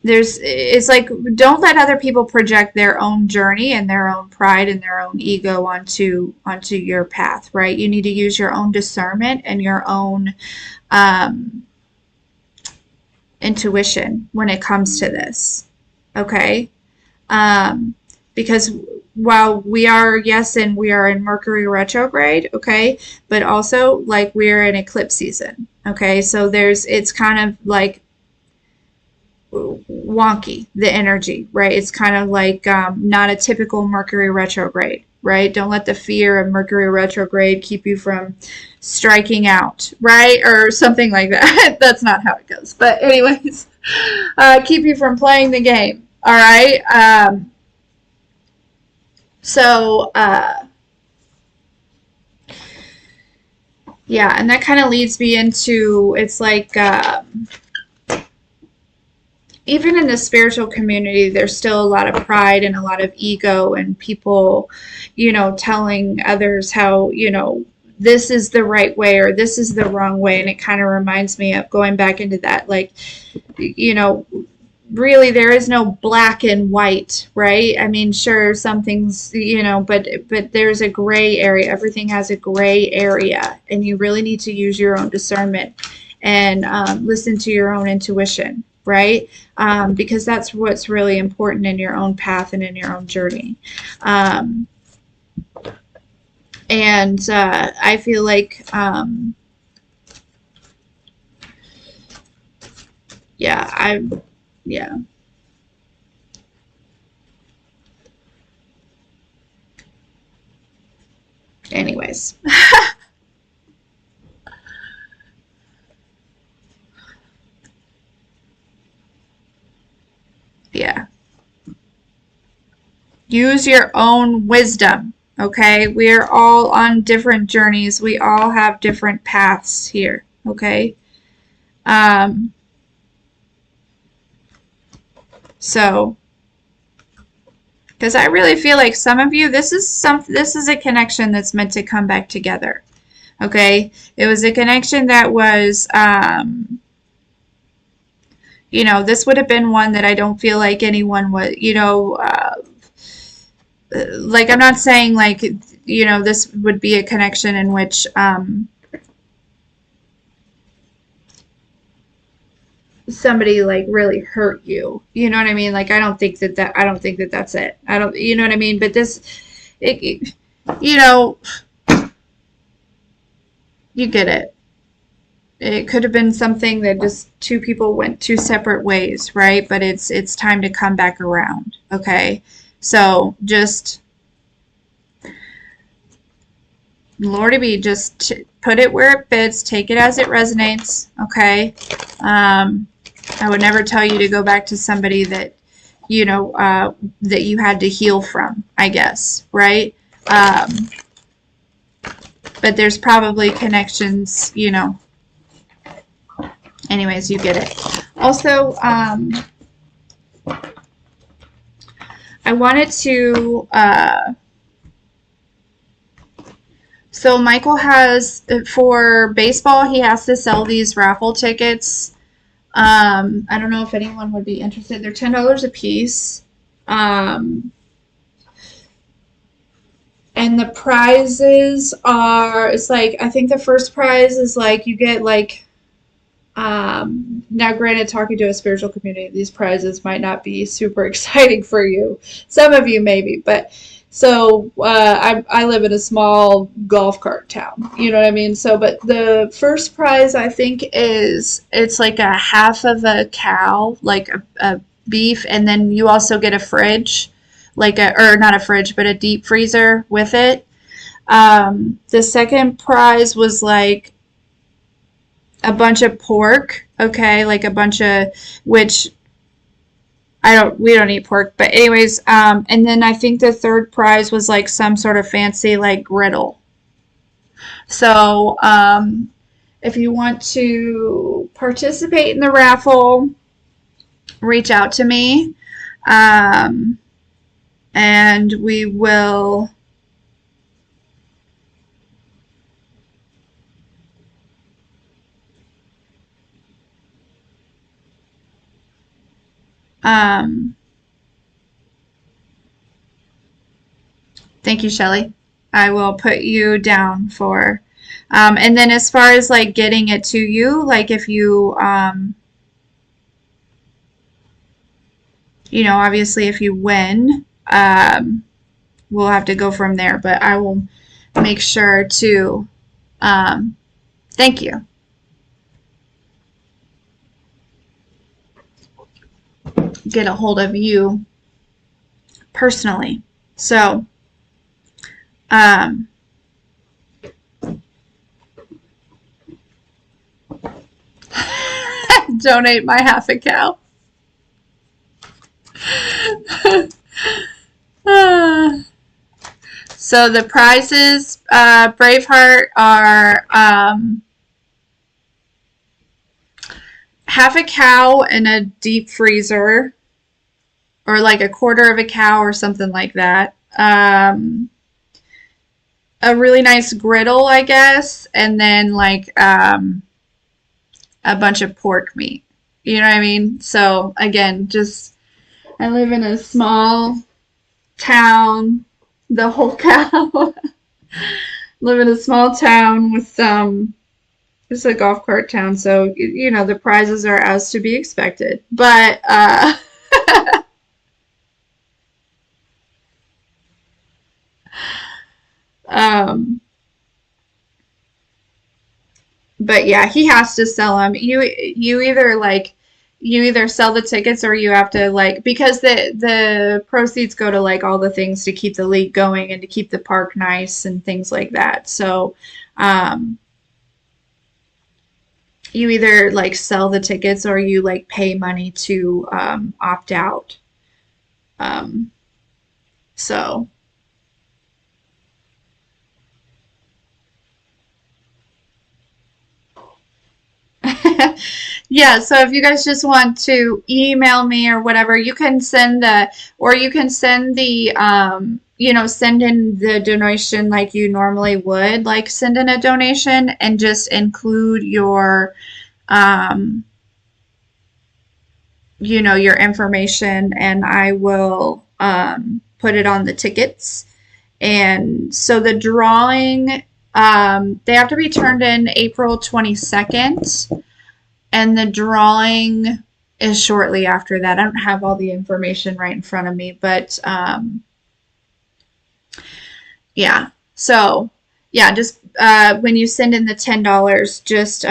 it's like, don't let other people project their own journey and their own pride and their own ego onto your path, right? You need to use your own discernment and your own intuition when it comes to this, okay? Because while we are, yes, and we are in Mercury retrograde, okay, but also like we're in eclipse season, okay? So it's kind of like wonky, the energy, right? It's kind of like not a typical Mercury retrograde, right? Don't let the fear of Mercury retrograde keep you from striking out, right? Or something like that. That's not how it goes. But anyways, keep you from playing the game, all right? Yeah, and that kind of leads me into, it's like, even in the spiritual community, there's still a lot of pride and a lot of ego and people, telling others how, this is the right way or this is the wrong way. And it kind of reminds me of going back into that, like, really there is no black and white, right? I mean, sure, some things, but there's a gray area. Everything has a gray area, and you really need to use your own discernment and listen to your own intuition, right? Because that's what's really important in your own path and in your own journey. I feel like, yeah. Anyways. Yeah. Use your own wisdom, okay? We are all on different journeys. We all have different paths here, okay? So, because I really feel like some of you, this is a connection that's meant to come back together, okay? It was a connection that was, this would have been one that I don't feel like anyone would, like, I'm not saying like, this would be a connection in which, somebody like really hurt you, you know what I mean? Like, I don't think that that's it. I don't, you know what I mean? But this, you get it. It could have been something that just two people went two separate ways, right? But it's time to come back around, okay? So just Lordy be, just put it where it fits. Take it as it resonates. Okay. I would never tell you to go back to somebody that, you know, that you had to heal from, I guess, right? But there's probably connections, you know. Anyways, you get it. Also, I wanted to, so Michael has, for baseball, he has to sell these raffle tickets. I don't know if anyone would be interested. They're $10 a piece. And the prizes are, it's like, I think the first prize is like, you get like, now granted, talking to a spiritual community, these prizes might not be super exciting for you. Some of you maybe, but so I live in a small golf cart town, you know what I mean? So, but the first prize I think is, it's like a half of a cow, like a beef, and then you also get a fridge, like a, or not a fridge, but a deep freezer with it. The second prize was like a bunch of pork, okay, like a bunch of, which we don't eat pork, but anyways, and then I think the third prize was like some sort of fancy like griddle. So, if you want to participate in the raffle, reach out to me, and we will thank you, Shelly. I will put you down for, and then as far as like getting it to you, like if you, you know, obviously if you win, we'll have to go from there, but I will make sure to, thank you. Get a hold of you personally. So, donate my half a cow. So the prizes, Braveheart, are half a cow in a deep freezer, or like a quarter of a cow or something like that. A really nice griddle, I guess, and then like a bunch of pork meat. You know what I mean? So again, just, I live in a small town, the whole cow. Live in a small town with it's a golf cart town, so you know the prizes are as to be expected. But but yeah, he has to sell them. You either like, you either sell the tickets or you have to like, because the proceeds go to like all the things to keep the league going and to keep the park nice and things like that. So you either like sell the tickets or you like pay money to opt out. So yeah, so if you guys just want to email me or whatever, you can send or you can send the, you know, send in the donation like you normally would, like send in a donation and just include your, you know, your information, and I will put it on the tickets. And so the drawing, they have to be turned in April 22nd. And the drawing is shortly after that. I don't have all the information right in front of me, but yeah. So yeah, just when you send in the $10, just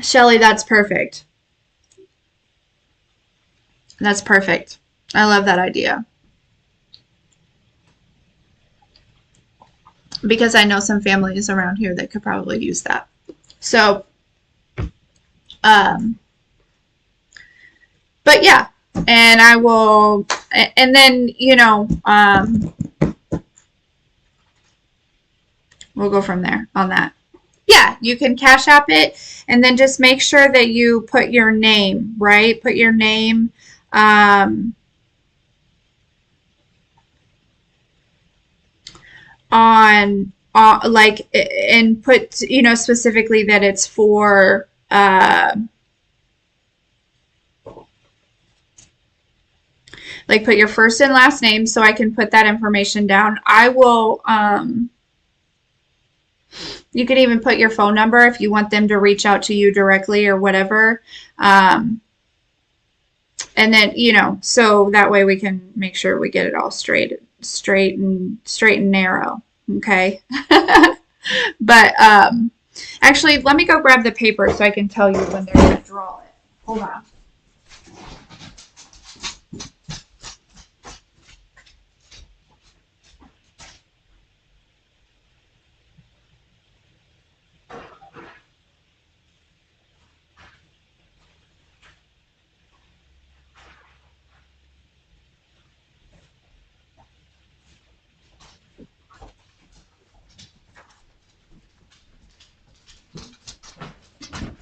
Shelly, that's perfect. That's perfect. I love that idea. Because I know some families around here that could probably use that. So, but yeah, and I will, and then, you know, we'll go from there on that. Yeah, you can Cash App it, and then just make sure that you put your name, right? Put your name, on like, and put, you know, specifically that it's for like put your first and last name so I can put that information down. I will you can even put your phone number if you want them to reach out to you directly or whatever. And then, you know, so that way we can make sure we get it all straight and narrow. Okay. But actually, let me go grab the paper so I can tell you when they're going to draw it. Hold on.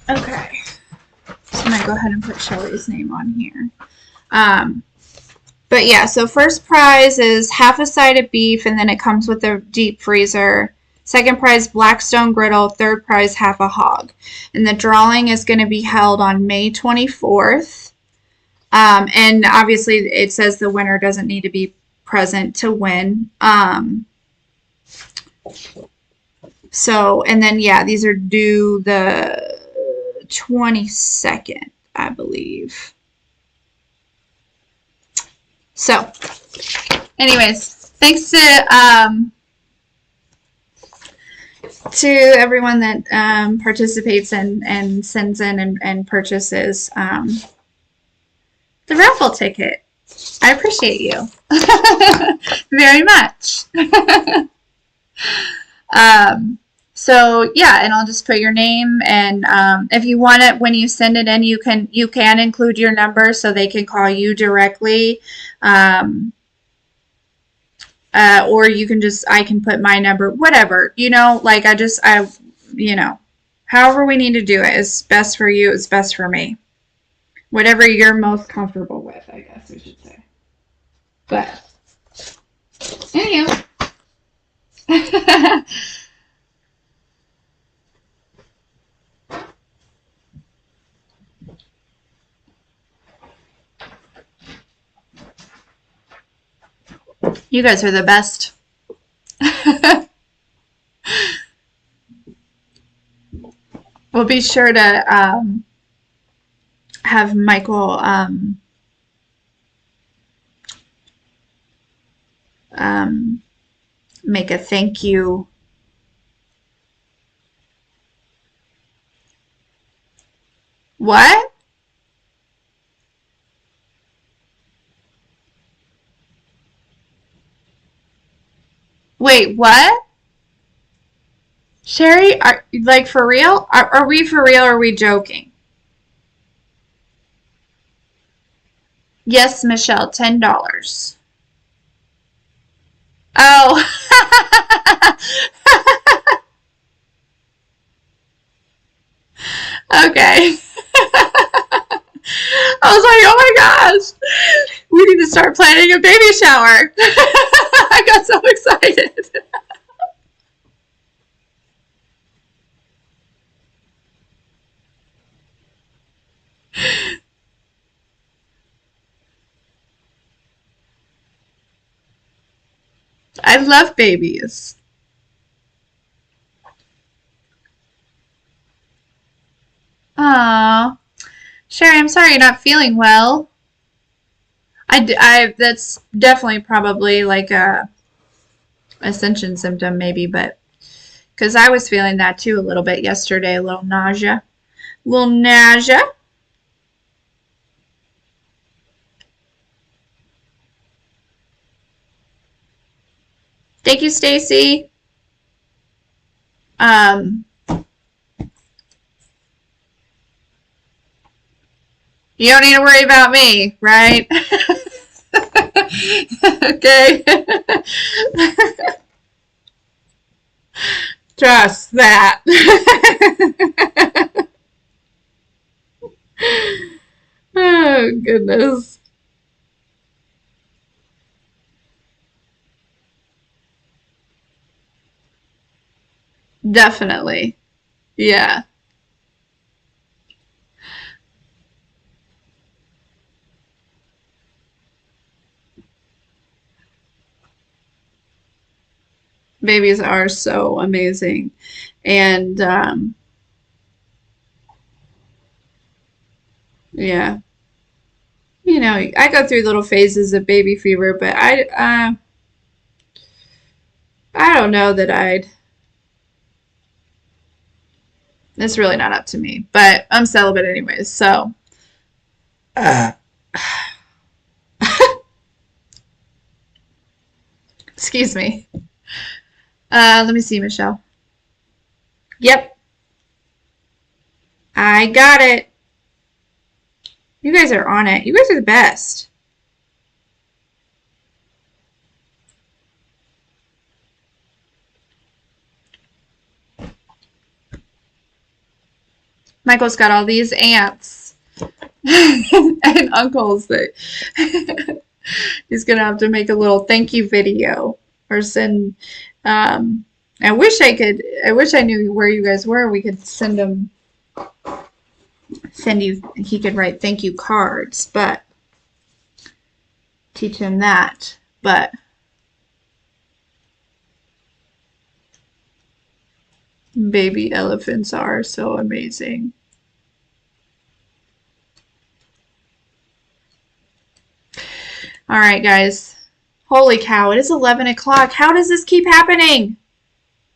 Okay. So I'm going to go ahead and put Shelly's name on here. But yeah, so first prize is half a side of beef, and then it comes with a deep freezer. Second prize, Blackstone griddle. Third prize, half a hog. And the drawing is going to be held on May 24th. And obviously it says the winner doesn't need to be present to win. So, and then, yeah, these are due the 22nd, I believe. So, anyways, thanks to everyone that participates and sends in and purchases the raffle ticket. I appreciate you very much. So yeah, and I'll just put your name, and if you want it, when you send it in, you can include your number so they can call you directly, or you can just, I can put my number, whatever, you know, like you know, however we need to do it is best for you, is best for me. Whatever you're most comfortable with, I guess we should say. But anyhow. You guys are the best. We'll be sure to have Michael make a thank you. What? Wait, what? Sherry, are like for real? Are we for real or are we joking? Yes, Michelle, $10. Oh. Okay. I was like, oh my gosh, we need to start planning a baby shower. I got so excited. I love babies. Aw. Sherry, I'm sorry you're not feeling well. That's definitely probably like a ascension symptom maybe, but because I was feeling that too a little bit yesterday, a little nausea. A little nausea. Thank you, Stacy. You don't need to worry about me, right? Okay. Trust that. Oh, goodness. Definitely. Yeah. Babies are so amazing. And yeah, you know, I go through little phases of baby fever, but I don't know that I'd. It's really not up to me, but I'm celibate anyways, so. Uh. Excuse me. Let me see, Michelle. Yep, I got it. You guys are on it. You guys are the best. Michael's got all these aunts and uncles that he's gonna have to make a little thank you video or send. I wish I knew where you guys were. We could send him. Send you. He could write thank you cards, but teach him that. But baby elephants are so amazing. All right, guys. Holy cow, it is 11 o'clock. How does this keep happening?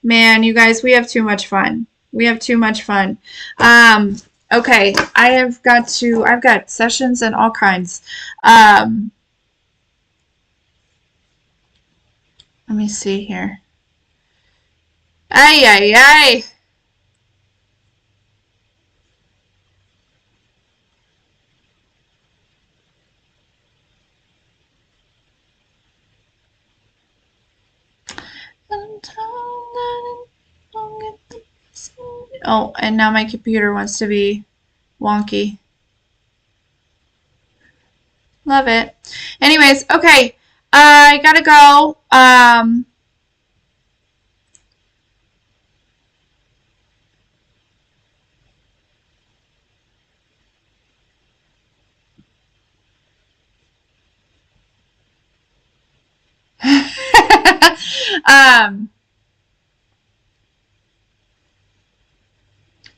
Man, you guys, we have too much fun. We have too much fun. Okay, I've got sessions and all kinds. Let me see here. Ay, ay, ay. Oh, and now my computer wants to be wonky. Love it. Anyways, okay. I gotta go.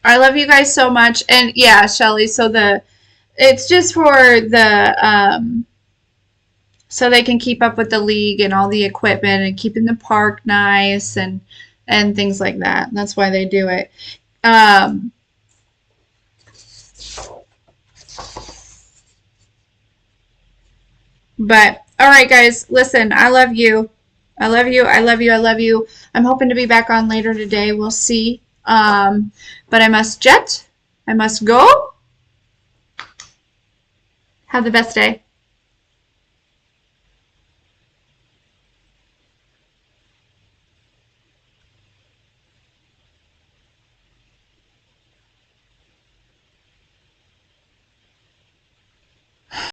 I love you guys so much. And yeah, Shelly, so it's just for so they can keep up with the league and all the equipment and keeping the park nice and things like that. That's why they do it. But all right, guys, listen, I love you. I love you. I love you. I love you. I'm hoping to be back on later today. We'll see. But I must jet. I must go. Have the best day.